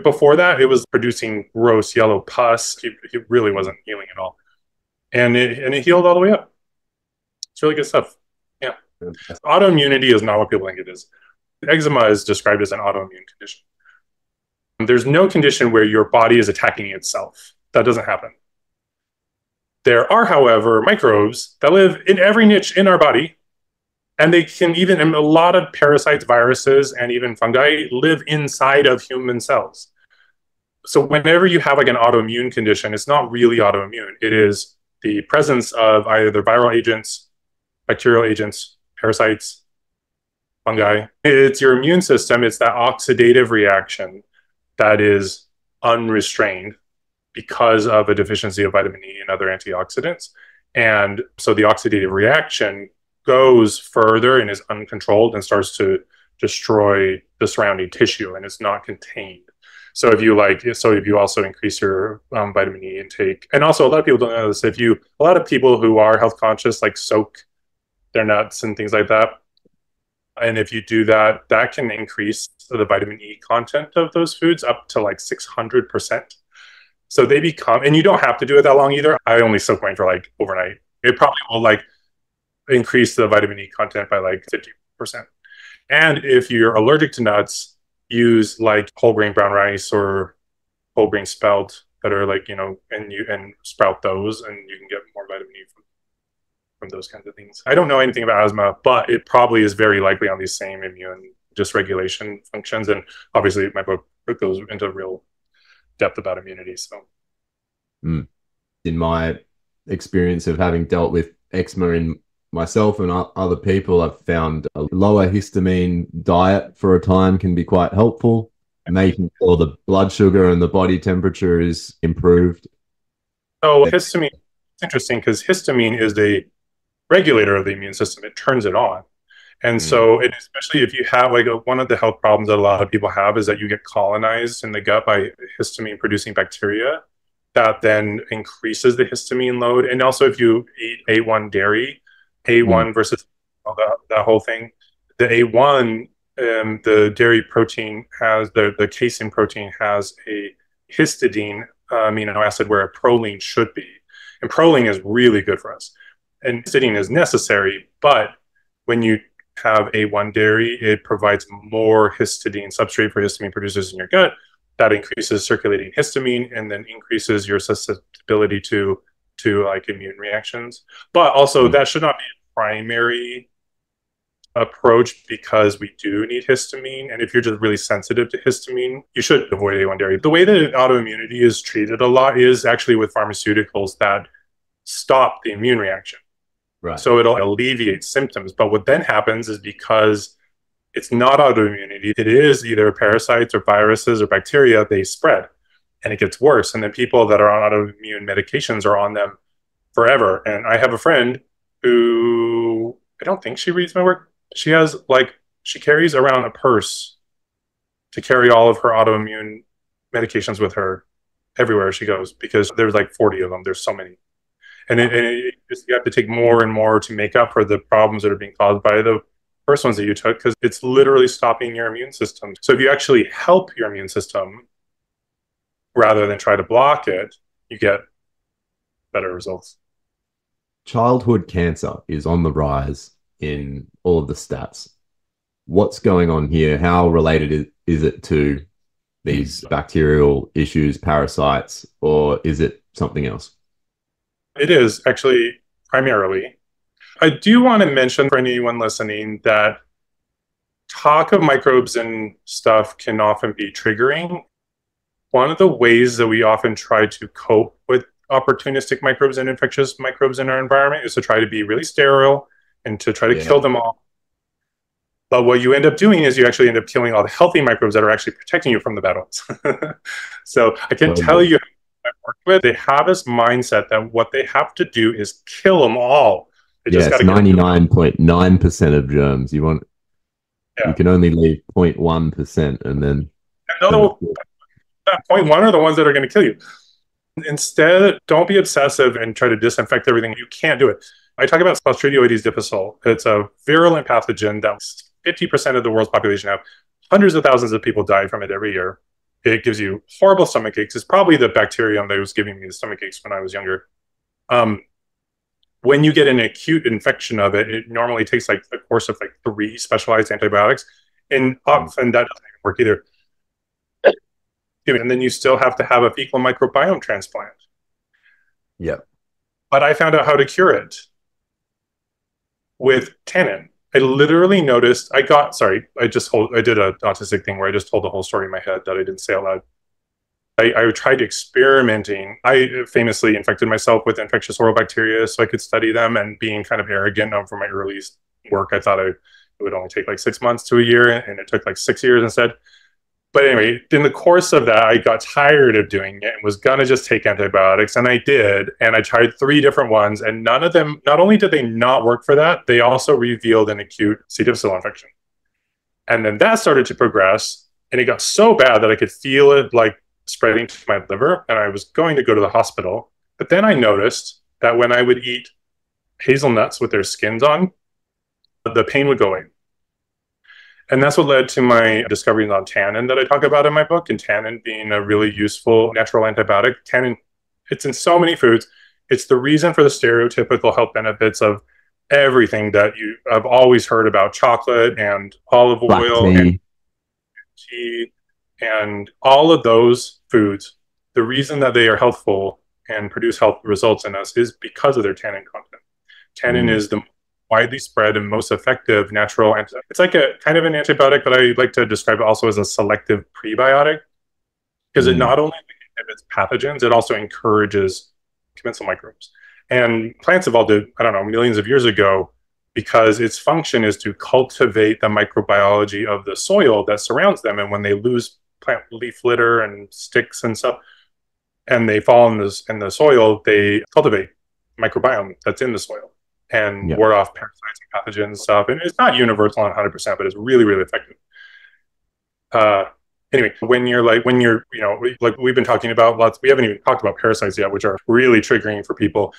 Before that, it was producing gross yellow pus. It really wasn't healing at all. And it healed all the way up. It's really good stuff. Yeah. Autoimmunity is not what people think it is. Eczema is described as an autoimmune condition. There's no condition where your body is attacking itself. That doesn't happen. There are, however, microbes that live in every niche in our body And they can even, and a lot of parasites, viruses, and even fungi live inside of human cells. So whenever you have like an autoimmune condition, it's not really autoimmune. It is the presence of either viral agents, bacterial agents, parasites, fungi. It's your immune system. It's that oxidative reaction that is unrestrained because of a deficiency of vitamin E and other antioxidants. And so the oxidative reaction goes further and is uncontrolled and starts to destroy the surrounding tissue, and it's not contained. So if you also increase your vitamin E intake, and also a lot of people don't know this, a lot of people who are health conscious like soak their nuts and things like that. And if you do that, that can increase the vitamin E content of those foods up to like 600%. So they become, and you don't have to do it that long either. I only soak mine for like overnight. It probably will like increase the vitamin E content by like 50%. And if you're allergic to nuts, use like whole grain brown rice or whole grain spelt that are like, and sprout those, and you can get more vitamin E from those kinds of things. I don't know anything about asthma, but it probably is very likely on these same immune dysregulation functions. And obviously my book goes into real depth about immunity. So in my experience of having dealt with eczema in myself and other people, I've found a lower histamine diet for a time can be quite helpful, making sure the blood sugar and the body temperature is improved. So histamine, it's interesting because histamine is a regulator of the immune system. It turns it on. And so, especially if you have like one of the health problems that a lot of people have is that you get colonized in the gut by histamine producing bacteria that then increases the histamine load. And also if you eat A1 dairy, A1 versus that whole thing, the A1, the dairy protein has, the casein protein has a histidine amino acid where a proline should be. And proline is really good for us. And histidine is necessary, but when you have A1 dairy, it provides more histidine substrate for histamine producers in your gut. That increases circulating histamine and then increases your susceptibility to like immune reactions. But also that should not be a primary approach because we do need histamine. And if you're just really sensitive to histamine, you should avoid A1 dairy. The way that autoimmunity is treated a lot is actually with pharmaceuticals that stop the immune reaction. Right. So it'll alleviate symptoms. But what then happens is because it's not autoimmunity, it is either parasites or viruses or bacteria, they spread and it gets worse. And then people that are on autoimmune medications are on them forever. And I have a friend who, I don't think she reads my work. She carries around a purse to carry all of her autoimmune medications with her everywhere she goes because there's like 40 of them. There's so many. And you have to take more and more to make up for the problems that are being caused by the first ones that you took because it's literally stopping your immune system. So if you actually help your immune system rather than try to block it, you get better results. Childhood cancer is on the rise in all of the stats. What's going on here? How related is it to these bacterial issues, parasites, or is it something else? It is actually primarily. I do want to mention for anyone listening that talk of microbes and stuff can often be triggering. One of the ways that we often try to cope with opportunistic microbes and infectious microbes in our environment is to try to be really sterile and to try to kill them all. But what you end up doing is you actually end up killing all the healthy microbes that are actually protecting you from the bad ones. So I can tell you, I work with, they have this mindset that what they have to do is kill them all. They just got to 99.9% of germs. You can only leave 0.1%, and then that 0.1 are the ones that are going to kill you. Instead, don't be obsessive and try to disinfect everything. You can't do it. I talk about Clostridioides difficile. It's a virulent pathogen that 50% of the world's population have. Hundreds of thousands of people die from it every year. It gives you horrible stomach aches. It's probably the bacterium that was giving me the stomach aches when I was younger. When you get an acute infection of it, it normally takes like a course of like 3 specialized antibiotics. And often that doesn't even work either. And then you still have to have a fecal microbiome transplant. Yeah. But I found out how to cure it with tannin. I literally noticed, I did an autistic thing where I just told the whole story in my head that I didn't say out loud. I tried experimenting. I famously infected myself with infectious oral bacteria so I could study them, and being kind of arrogant over my early work, I thought it would only take like 6 months to a year, and it took like 6 years instead. But anyway, in the course of that, I got tired of doing it and was going to just take antibiotics. And I did. And I tried 3 different ones. And none of them, not only did they not work for that, they also revealed an acute C. difficile infection. And then that started to progress. And it got so bad that I could feel it like spreading to my liver. And I was going to go to the hospital. But then I noticed that when I would eat hazelnuts with their skins on, the pain would go away. And that's what led to my discoveries on tannin that I talk about in my book, and tannin being a really useful natural antibiotic. Tannin, it's in so many foods. It's the reason for the stereotypical health benefits of everything that you have always heard about: chocolate and olive oil and tea and all of those foods. The reason that they are healthful and produce health results in us is because of their tannin content. Tannin is the widely spread and most effective natural antibiotic. It's like a kind of an antibiotic, but I like to describe it also as a selective prebiotic, because it not only inhibits pathogens, it also encourages commensal microbes. And plants evolved, I don't know, millions of years ago, because its function is to cultivate the microbiology of the soil that surrounds them. And when they lose plant leaf litter and sticks and stuff, and they fall in the soil, they cultivate microbiome that's in the soil and ward off parasites and pathogens and stuff. And it's not universal on 100%, but it's really, really effective. Anyway, when you're, you know, like we've been talking about we haven't even talked about parasites yet, which are really triggering for people.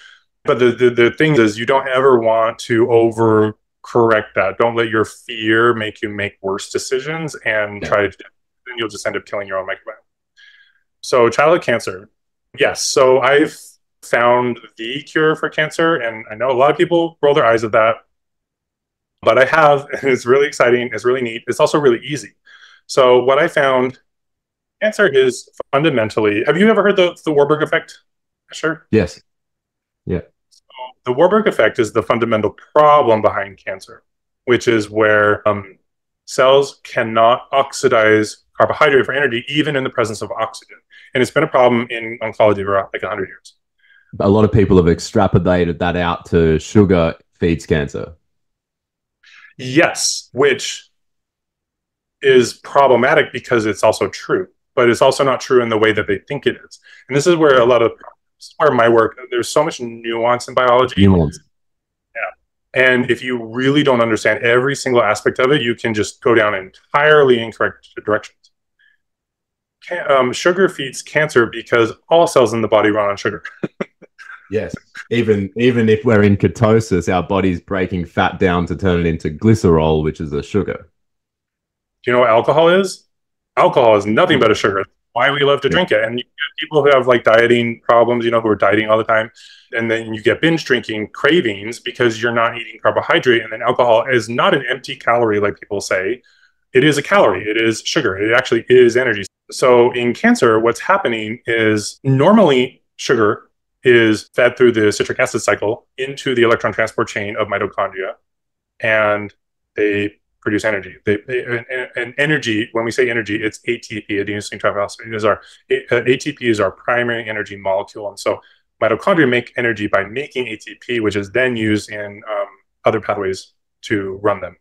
But the thing is, you don't ever want to overcorrect that. Don't let your fear make you make worse decisions and then you'll just end up killing your own microbiome. So childhood cancer. Yes. So I've found the cure for cancer, and I know a lot of people roll their eyes at that, but I have, and it's really exciting, it's really neat, it's also really easy. So what I found, cancer is fundamentally, have you ever heard the Warburg effect? Sure. Yes. Yeah. So the Warburg effect is the fundamental problem behind cancer, which is where cells cannot oxidize carbohydrate for energy, even in the presence of oxygen. And it's been a problem in oncology for like 100 years. A lot of people have extrapolated that out to sugar feeds cancer. Yes, which is problematic because it's also true, but it's also not true in the way that they think it is. And this is where my work, there's so much nuance in biology. Nuance. Yeah. And if you really don't understand every single aspect of it, you can just go down entirely incorrect directions. Sugar feeds cancer because all cells in the body run on sugar. Yes. Even if we're in ketosis, our body's breaking fat down to turn it into glycerol, which is a sugar. Do you know what alcohol is? Alcohol is nothing but a sugar. That's why we love to drink it. And you get people who have like dieting problems, you know, who are dieting all the time. And then you get binge drinking cravings because you're not eating carbohydrate. And then alcohol is not an empty calorie like people say. It is a calorie. It is sugar. It actually is energy. So in cancer, what's happening is normally sugar is fed through the citric acid cycle into the electron transport chain of mitochondria, and they produce energy. And energy, when we say energy, it's ATP, adenosine triphosphate. ATP is our primary energy molecule. And so mitochondria make energy by making ATP, which is then used in other pathways to run them.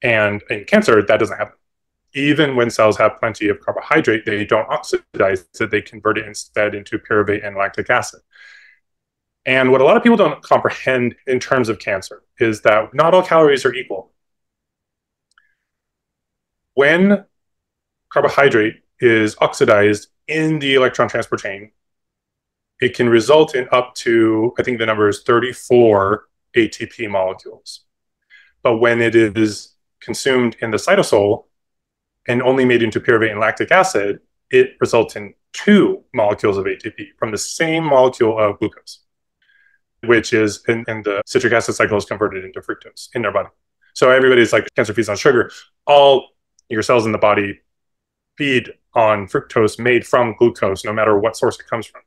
And in cancer, that doesn't happen. Even when cells have plenty of carbohydrate, they don't oxidize it. They convert it instead into pyruvate and lactic acid. And what a lot of people don't comprehend in terms of cancer is that not all calories are equal. When carbohydrate is oxidized in the electron transport chain, it can result in up to, I think the number is 34 ATP molecules. But when it is consumed in the cytosol and only made into pyruvate and lactic acid, it results in 2 molecules of ATP from the same molecule of glucose, which is in the citric acid cycle is converted into fructose in their body. So everybody's like, cancer feeds on sugar. All your cells in the body feed on fructose made from glucose, no matter what source it comes from.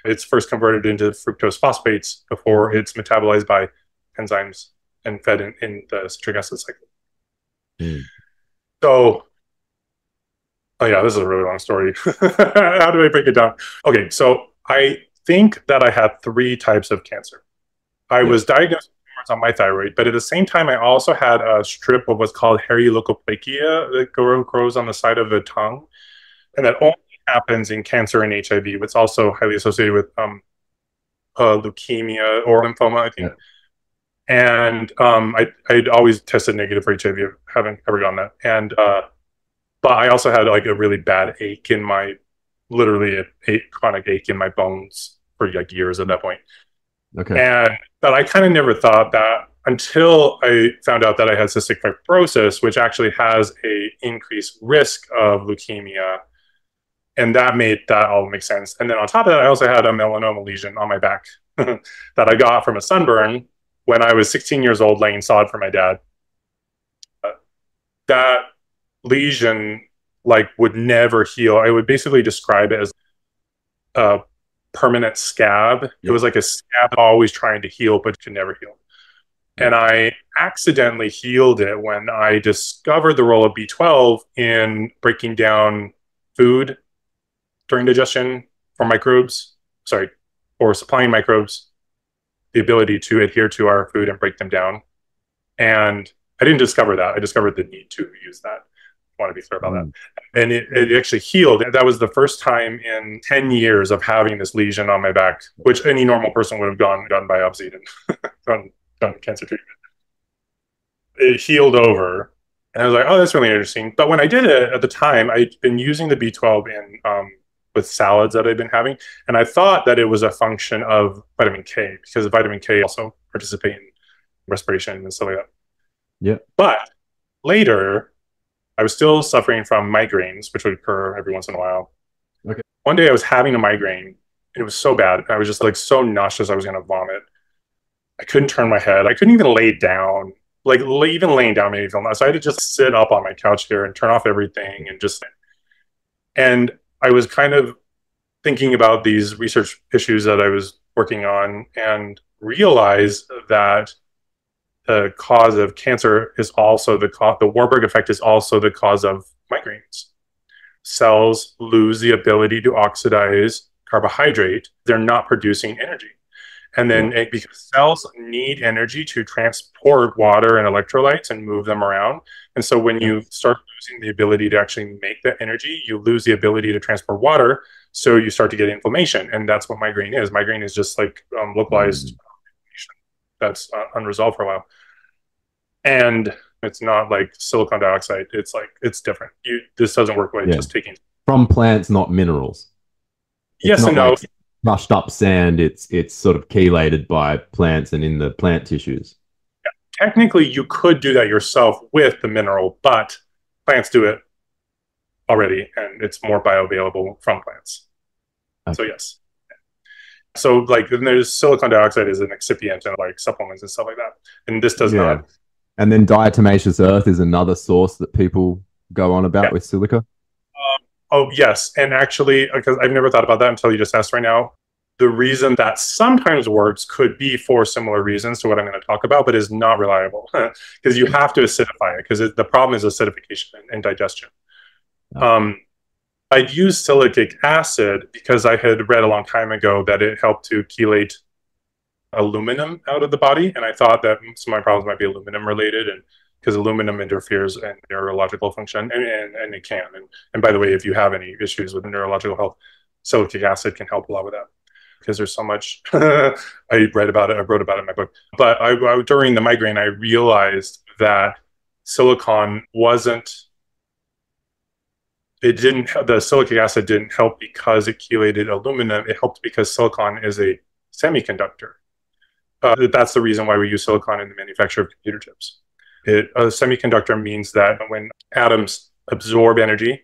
It's first converted into fructose phosphates before it's metabolized by enzymes and fed in the citric acid cycle. Mm. So, oh yeah, this is a really long story. How do I break it down? Okay, so I think that I had 3 types of cancer. I was diagnosed with tumors on my thyroid, but at the same time, I also had a strip of what's called hairy leukoplakia that grows on the side of the tongue, and that only happens in cancer and HIV. It's also highly associated with leukemia or lymphoma, I think. And I'd always tested negative for HIV. Haven't ever done that. And but I also had like a really bad ache in my, literally a chronic ache in my bones for like years at that point. Okay. But I kind of never thought that until I found out that I had cystic fibrosis, which actually has a increased risk of leukemia. And that made that all make sense. And then on top of that, I also had a melanoma lesion on my back that I got from a sunburn when I was 16 years old, laying sod for my dad. That lesion like would never heal. I would basically describe it as a permanent scab. It was like a scab always trying to heal, but could never heal. And I accidentally healed it when I discovered the role of B12 in breaking down food during digestion for microbes, or supplying microbes the ability to adhere to our food and break them down. And I didn't discover that. I discovered the need to use that. I want to be clear about that. And it actually healed. That was the first time in 10 years of having this lesion on my back, which any normal person would have done biopsied and done cancer treatment. It healed over. And I was like, oh, that's really interesting. But when I did it at the time, I'd been using the B12 in with salads that I'd been having. And I thought that it was a function of vitamin K, because vitamin K also participate in respiration and stuff like that. Yeah. But later, I was still suffering from migraines, which would occur every once in a while. Okay. One day I was having a migraine, and it was so bad. I was just like so nauseous, I was going to vomit. I couldn't turn my head. I couldn't even lay down. Like even laying down made me feel nauseous. So I had to just sit up on my couch here and turn off everything and I was kind of thinking about these research issues that I was working on and realized that the cause of cancer is also the Warburg effect is also the cause of migraines. Cells lose the ability to oxidize carbohydrate. They're not producing energy. And then because cells need energy to transport water and electrolytes and move them around. And so when you start losing the ability to actually make that energy, you lose the ability to transport water. So you start to get inflammation. And that's what migraine is. Migraine is just like localized inflammation that's unresolved for a while. And it's not like silicon dioxide. It's like, it's different. This doesn't work by just taking. From plants, not minerals. Yes and no. Like crushed up sand, it's sort of chelated by plants and in the plant tissues. Yeah. Technically, you could do that yourself with the mineral, but plants do it already, and it's more bioavailable from plants. Okay. So yes. So like there's silicon dioxide is an excipient and like supplements and stuff like that, and this does not. And then diatomaceous earth is another source that people go on about with silica. Oh, yes. And actually, because I've never thought about that until you just asked right now, the reason that sometimes works could be for similar reasons to what I'm going to talk about, but is not reliable because you have to acidify it because the problem is acidification and digestion. I'd use silic acid because I had read a long time ago that it helped to chelate aluminum out of the body. And I thought that some of my problems might be aluminum related, and because aluminum interferes in neurological function, and it can. And by the way, if you have any issues with neurological health, silic acid can help a lot with that because there's so much. I read about it. I wrote about it in my book. But during the migraine, I realized that silicon the silic acid didn't help because it chelated aluminum. It helped because silicon is a semiconductor. That's the reason why we use silicon in the manufacture of computer chips. A semiconductor means that when atoms absorb energy,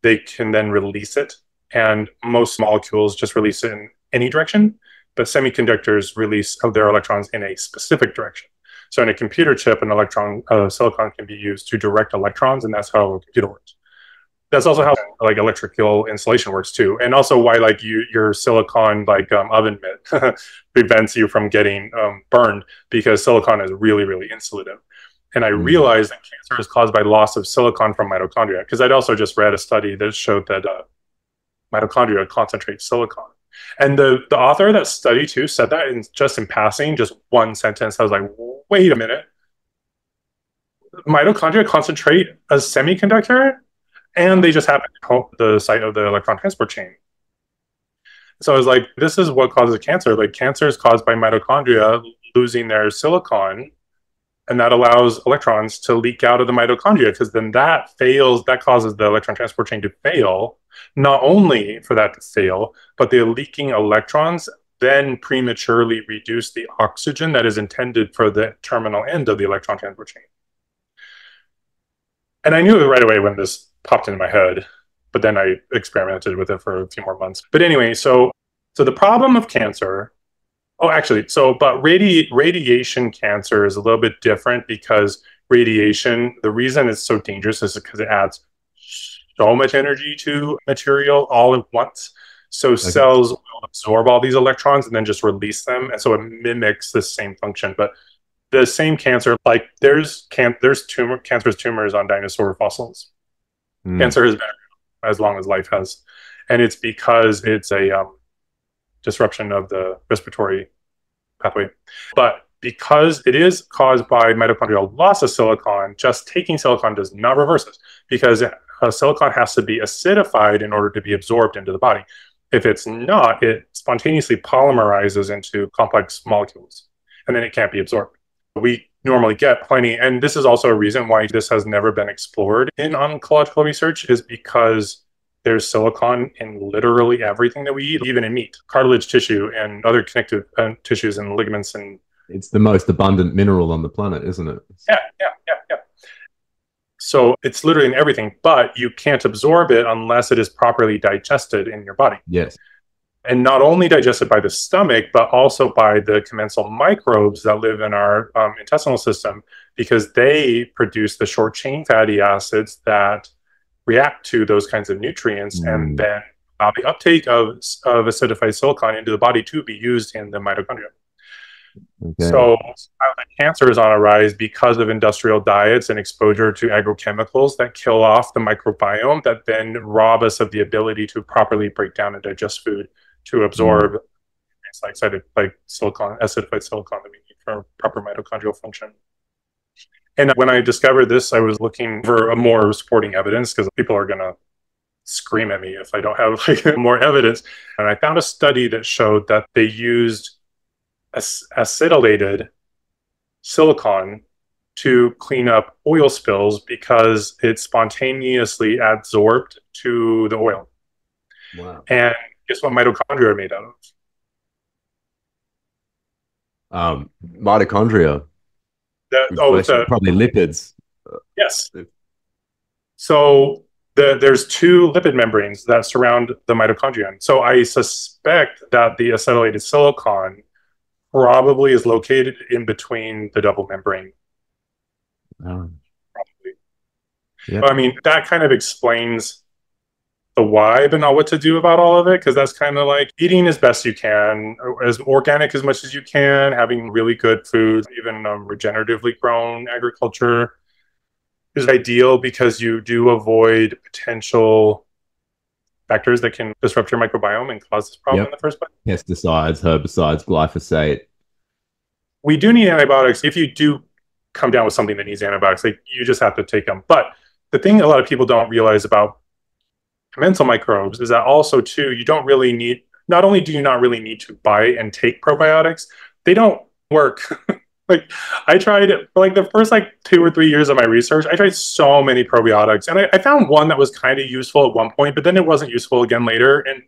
they can then release it. And most molecules just release it in any direction, but semiconductors release their electrons in a specific direction. So in a computer chip, silicon can be used to direct electrons, and that's how a computer works. That's also how like electrical insulation works too, and also why like your silicone like oven mitt prevents you from getting burned, because silicon is really, really insulative. And I realized that cancer is caused by loss of silicon from mitochondria, because I'd also just read a study that showed that mitochondria concentrate silicon. And the author of that study too said that in passing, just one sentence. I was like, wait a minute, mitochondria concentrate a semiconductor, and they just happen to hold the site of the electron transport chain. So I was like, this is what causes cancer. Like, cancer is caused by mitochondria losing their silicon, and that allows electrons to leak out of the mitochondria, because then that causes the electron transport chain to fail. Not only for that to fail, but the leaking electrons then prematurely reduce the oxygen that is intended for the terminal end of the electron transport chain. And I knew it right away when this popped into my head, but then I experimented with it for a few more months. But anyway, so the problem of cancer, but radiation cancer is a little bit different, because radiation, the reason it's so dangerous is because it adds so much energy to material all at once. So cells will absorb all these electrons and then just release them. And so it mimics the same function. But the same cancer, like there's cancerous tumors on dinosaur fossils. Cancer has been around as long as life has. And it's because it's a disruption of the respiratory pathway. But because it is caused by mitochondrial loss of silicon, just taking silicon does not reverse this, because silicon has to be acidified in order to be absorbed into the body. If it's not, it spontaneously polymerizes into complex molecules, and then it can't be absorbed. We normally get plenty, and this is also a reason why this has never been explored in oncological research, is because there's silicon in literally everything that we eat, even in meat, cartilage tissue, and other connective tissues and ligaments. And it's the most abundant mineral on the planet, isn't it? Yeah. So it's literally in everything, but you can't absorb it unless it is properly digested in your body. Yes. And not only digested by the stomach, but also by the commensal microbes that live in our intestinal system, because they produce the short chain fatty acids that react to those kinds of nutrients and then allow the uptake of acidified silicon into the body to be used in the mitochondria. Okay. So cancer is on a rise because of industrial diets and exposure to agrochemicals that kill off the microbiome, that then rob us of the ability to properly break down and digest food, to absorb like silicon, acidified silicon that we need for proper mitochondrial function. And when I discovered this, I was looking for more supporting evidence, because people are going to scream at me if I don't have more evidence. And I found a study that showed that they used acetylated silicon to clean up oil spills, because it's spontaneously adsorbed to the oil. Wow. And guess what mitochondria are made out of? Mitochondria. Probably lipids. Yes. So there's two lipid membranes that surround the mitochondria. So I suspect that the acetylated silicon probably is located in between the double membrane. Probably. Yep. I mean, that kind of explains the why, but not what to do about all of it, because that's kind of like eating as best you can, as organic as much as you can, having really good food, even regeneratively grown agriculture is ideal, because you do avoid potential factors that can disrupt your microbiome and cause this problem in the first place. Pesticides, herbicides, glyphosate. We do need antibiotics. If you do come down with something that needs antibiotics, like, you just have to take them. But the thing a lot of people don't realize about commensal microbes is that also too, you don't really need, not only do you not really need to buy and take probiotics, they don't work. Like, I tried for like the first 2 or 3 years of my research, I tried so many probiotics, and I found one that was kind of useful at one point, but then it wasn't useful again later. And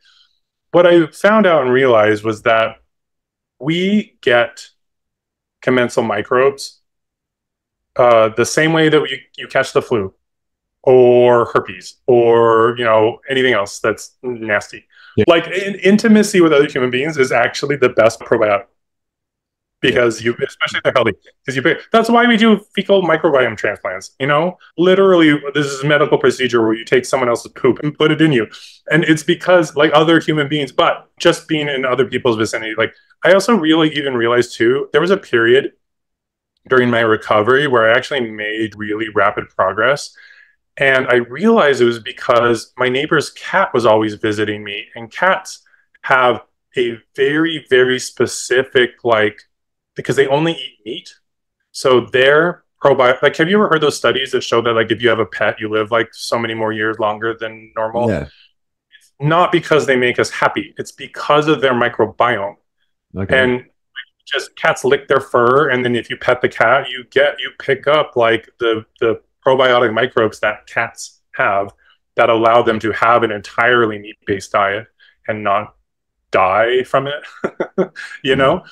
what I found out and realized was that we get commensal microbes the same way that you catch the flu or herpes or anything else that's nasty. Like, intimacy with other human beings is actually the best probiotic. because you, especially if they're healthy, because that's why we do fecal microbiome transplants. You know, literally, this is a medical procedure where you take someone else's poop and put it in you, and it's because like other human beings, but just being in other people's vicinity. Like I also really even realized too, there was a period during my recovery where I actually made really rapid progress. And I realized it was because my neighbor's cat was always visiting me, and cats have a very, very specific, like, because they only eat meat. So their probiotic, like, have you ever heard those studies that show that, like, if you have a pet, you live like so many more years longer than normal? Yeah. It's not because they make us happy, it's because of their microbiome. Okay. And just cats lick their fur, and then if you pet the cat, you pick up like the probiotic microbes that cats have that allow them to have an entirely meat-based diet and not die from it. You know,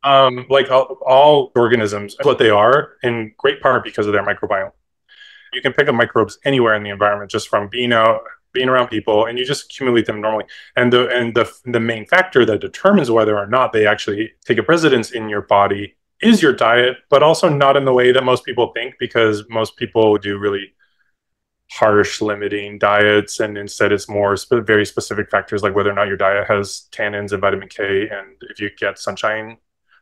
like all organisms, what they are in great part because of their microbiome. You can pick up microbes anywhere in the environment just from being around people, and you just accumulate them normally. And the main factor that determines whether or not they actually take a precedence in your body is your diet, but also not in the way that most people think, because most people do really harsh limiting diets, and instead it's more very specific factors like whether or not your diet has tannins and vitamin K, and if you get sunshine,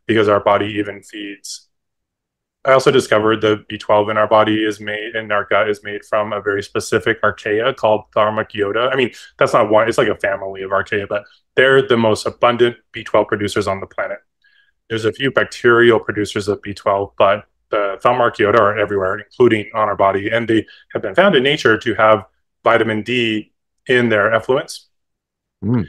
because our body even feeds. I also discovered the B12 in our body is made, in our gut is made from a very specific archaea called Tharmaciota. I mean, that's not one, it's like a family of archaea, but they're the most abundant B12 producers on the planet. There's a few bacterial producers of B12, but the Tharmaciota are everywhere, including on our body. And they have been found in nature to have vitamin D in their effluents. Very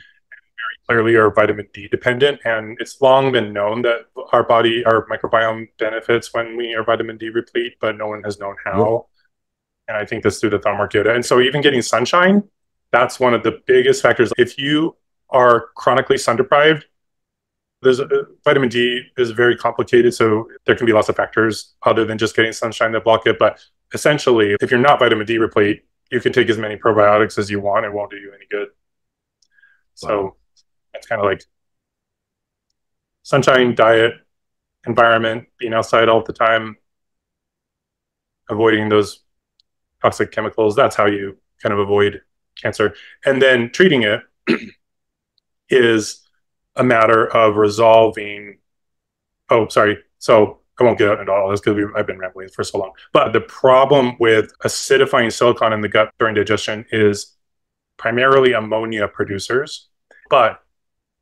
clearly are vitamin D dependent. And it's long been known that our microbiome benefits when we are vitamin D replete, but no one has known how. And I think that's through the Tharmaciota. And so even getting sunshine, that's one of the biggest factors. If you are chronically sun deprived, vitamin D is very complicated, so there can be lots of factors other than just getting sunshine that block it. But essentially, if you're not vitamin D replete, you can take as many probiotics as you want. It won't do you any good. So that's kind of like sunshine, diet, environment, being outside all the time, avoiding those toxic chemicals. That's how you kind of avoid cancer. And then treating it is a matter of resolving. Oh, sorry. So I won't get into all this because I've been rambling for so long. But the problem with acidifying silicon in the gut during digestion is primarily ammonia producers. But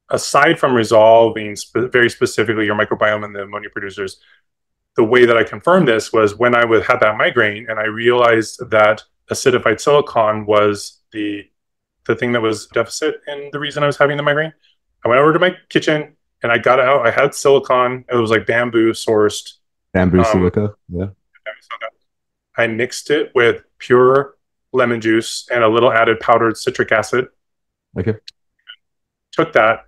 aside from resolving very specifically your microbiome and the ammonia producers, the way that I confirmed this was when I had that migraine, and I realized that acidified silicon was the thing that was deficit in the reason I was having the migraine. I went over to my kitchen and I got out. I had silicon. It was like bamboo sourced. Bamboo silica. Yeah. I mixed it with pure lemon juice and a little added powdered citric acid. Okay. Took that.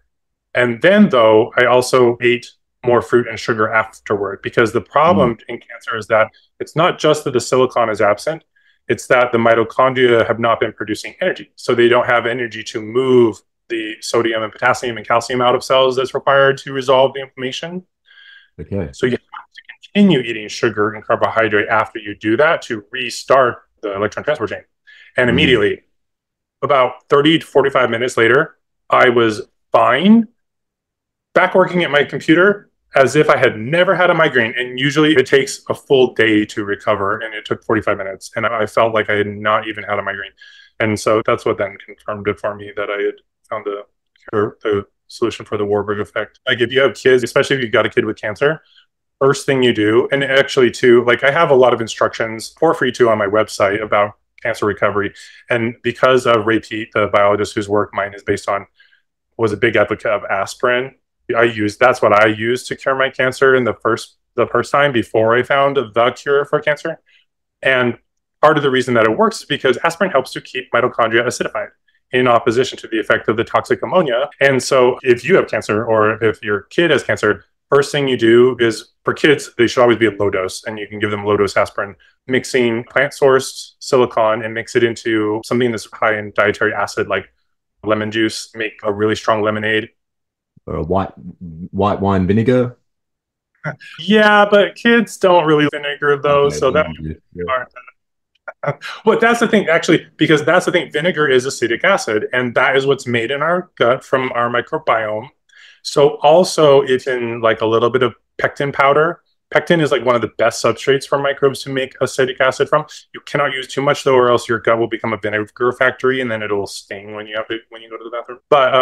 And then though, I also ate more fruit and sugar afterward, because the problem in cancer is that it's not just that the silicon is absent. It's that the mitochondria have not been producing energy. So they don't have energy to move the sodium and potassium and calcium out of cells that's required to resolve the inflammation. Okay. So you have to continue eating sugar and carbohydrate after you do that to restart the electron transport chain. And immediately, about 30 to 45 minutes later, I was fine, back working at my computer as if I had never had a migraine. And usually it takes a full day to recover, and it took 45 minutes. And I felt like I had not even had a migraine. And so that's what then confirmed it for me that I had found the solution for the Warburg effect. Like if you have kids, especially if you've got a kid with cancer, first thing you do, and actually too, like I have a lot of instructions for free too on my website about cancer recovery. And because of Ray Pete, the biologist whose work mine is based on, was a big advocate of aspirin, that's what I used to cure my cancer in the first time before I found the cure for cancer. And part of the reason that it works is because aspirin helps to keep mitochondria acidified in opposition to the effect of the toxic ammonia. And so if you have cancer, or if your kid has cancer, first thing you do is, for kids, they should always be at low dose, and you can give them low dose aspirin, mixing plant sourced silicon and mix it into something that's high in dietary acid, like lemon juice, make a really strong lemonade. Or a white wine vinegar. Yeah, but kids don't really vinegar though, Okay, so that yeah. well, that's the thing, actually, because that's the thing. Vinegar is acetic acid, and that is what's made in our gut from our microbiome. So also it's in like a little bit of pectin powder. Pectin is like one of the best substrates for microbes to make acetic acid from. You cannot use too much though, or else your gut will become a vinegar factory, and then it'll sting when you have to when you go to the bathroom. But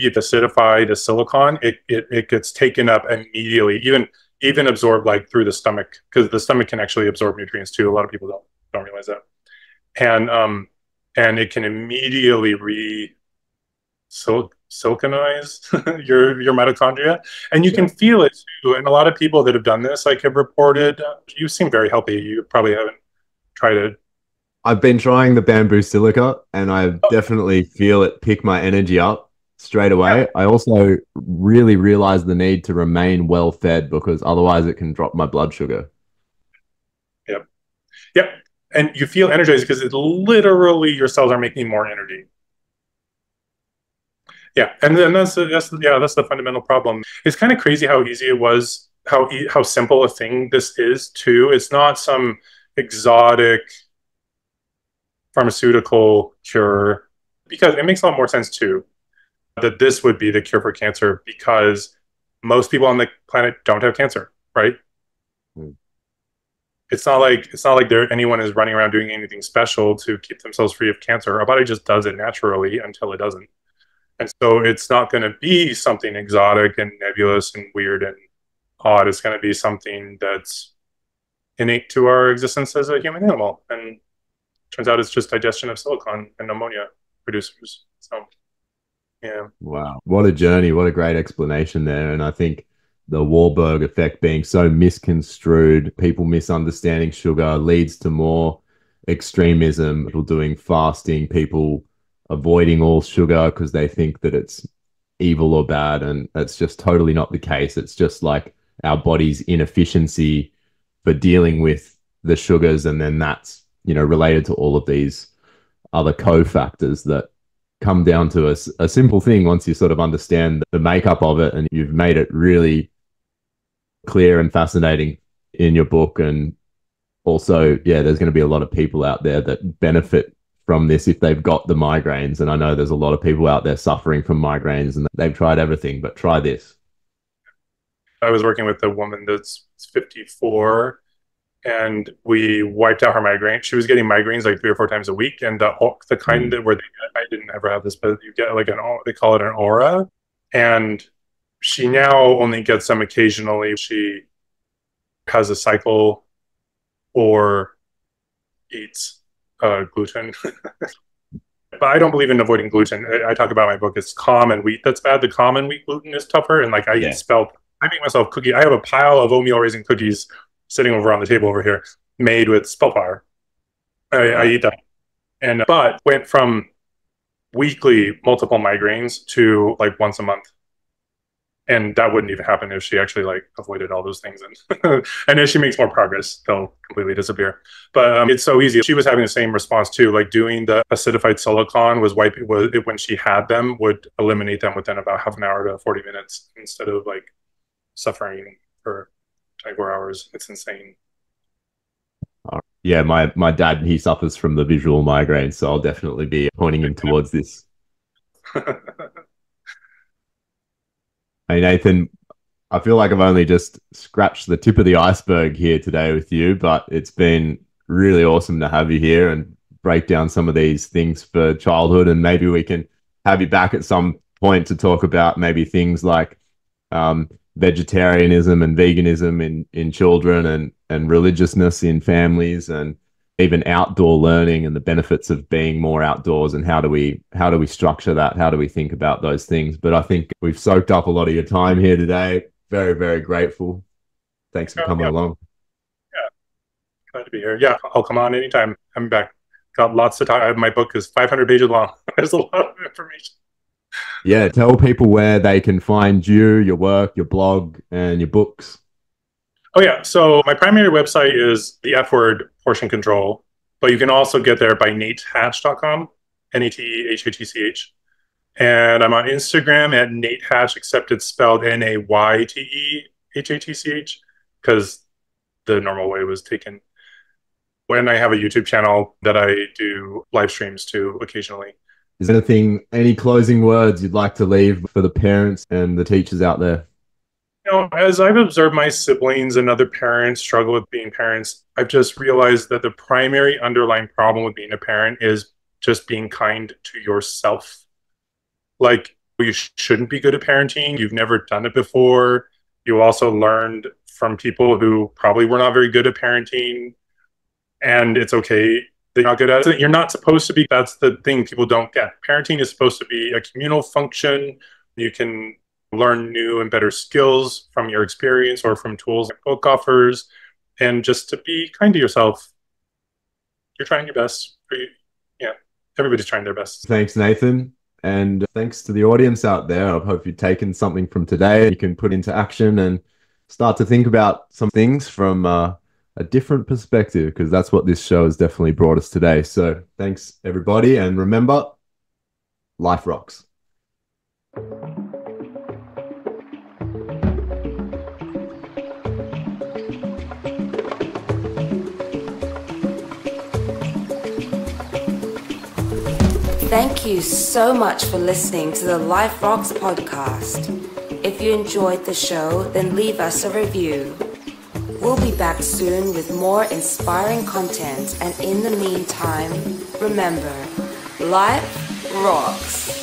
you acidify the silicon, it gets taken up immediately, even absorbed like through the stomach, because the stomach can actually absorb nutrients too. A lot of people don't realize that, and it can immediately silkinize your mitochondria, and you Yeah. can feel it too. And a lot of people that have done this like have reported. You seem very healthy. You probably haven't tried it. I've been trying the bamboo silica and I Oh, definitely feel it pick my energy up straight yeah, away. I also really realize the need to remain well fed because otherwise it can drop my blood sugar. yep, yep. And you feel energized because it literally your cells are making more energy. Yeah, and then that's the fundamental problem. It's kind of crazy how easy it was, how simple a thing this is too. It's not some exotic pharmaceutical cure, because it makes a lot more sense too that this would be the cure for cancer, because most people on the planet don't have cancer, right? Mm. It's not like anyone is running around doing anything special to keep themselves free of cancer. Our body just does it naturally until it doesn't. And so it's not going to be something exotic and nebulous and weird and odd. It's going to be something that's innate to our existence as a human animal. And turns out it's just digestion of silicon and ammonia producers. So, yeah. Wow. What a journey. What a great explanation there. And I think the Warburg effect being so misconstrued, people misunderstanding sugar leads to more extremism, people doing fasting, people avoiding all sugar because they think that it's evil or bad. And that's just totally not the case. It's just like our body's inefficiency for dealing with the sugars. And then that's, related to all of these other cofactors that come down to a simple thing once you sort of understand the makeup of it and you've made it really clear and fascinating in your book. And also, yeah, there's going to be a lot of people out there that benefit from this if they've got the migraines. And I know there's a lot of people out there suffering from migraines and they've tried everything, but try this. I was working with a woman that's 54, and we wiped out her migraine. She was getting migraines like 3 or 4 times a week, and the kind Mm. that where I didn't ever have this, but you get like they call it an aura, and she now only gets them occasionally. She has a cycle or eats gluten. But I don't believe in avoiding gluten. I talk about in my book, it's common wheat that's bad. The common wheat gluten is tougher, and like I eat Yeah. spelt. I make myself cookie. I have a pile of oatmeal raisin cookies sitting over on the table over here, made with spelt flour. I Right. eat that, and but went from weekly multiple migraines to like once a month, and that wouldn't even happen if she actually like avoided all those things. And and as she makes more progress, they'll completely disappear. But it's so easy. She was having the same response too. Like doing the acidified silicon was wiping, was when she had them, would eliminate them within about half an hour to 40 minutes instead of like suffering for 24 hours. It's insane. Yeah, my dad, he suffers from the visual migraine, so I'll definitely be pointing him towards this. Hey, Nathan, I feel like I've only just scratched the tip of the iceberg here today with you, but it's been really awesome to have you here and break down some of these things for childhood. And maybe we can have you back at some point to talk about maybe things like vegetarianism and veganism in children and religiousness in families and even outdoor learning and the benefits of being more outdoors and how do we structure that, how do we think about those things. But I think we've soaked up a lot of your time here today. Very, very grateful. Thanks for coming Yeah, along. yeah, glad to be here. Yeah, I'll come on anytime. I'm back. Got lots to talk. My book is 500 pages long. There's a lot of information. Yeah, tell people where they can find you, your work, your blog, and your books. Oh yeah. So my primary website is the F word, portion control, but you can also get there by natehatch.com, NATEHATCH. And I'm on Instagram at Nate Hatch, except it's spelled NAYTE. HATCH, because the normal way was taken. When I have a YouTube channel that I do live streams to occasionally. Is there anything, any closing words you'd like to leave for the parents and the teachers out there? You know, as I've observed my siblings and other parents struggle with being parents, I've just realized that the primary underlying problem with being a parent is just being kind to yourself. Like, you shouldn't be good at parenting. You've never done it before. You also learned from people who probably were not very good at parenting. And it's okay that you're not good at it. You're not supposed to be. That's the thing people don't get. Parenting is supposed to be a communal function. You can learn new and better skills from your experience or from tools like book offers. And just to be kind to yourself. You're trying your best. Yeah, everybody's trying their best. Thanks, Nathan. And thanks to the audience out there. I hope you've taken something from today you can put into action and start to think about some things from a different perspective, because that's what this show has definitely brought us today. So thanks, everybody. And remember, life rocks. Thank you so much for listening to the Life Rocks podcast. If you enjoyed the show, then leave us a review. We'll be back soon with more inspiring content, and in the meantime, remember, life rocks.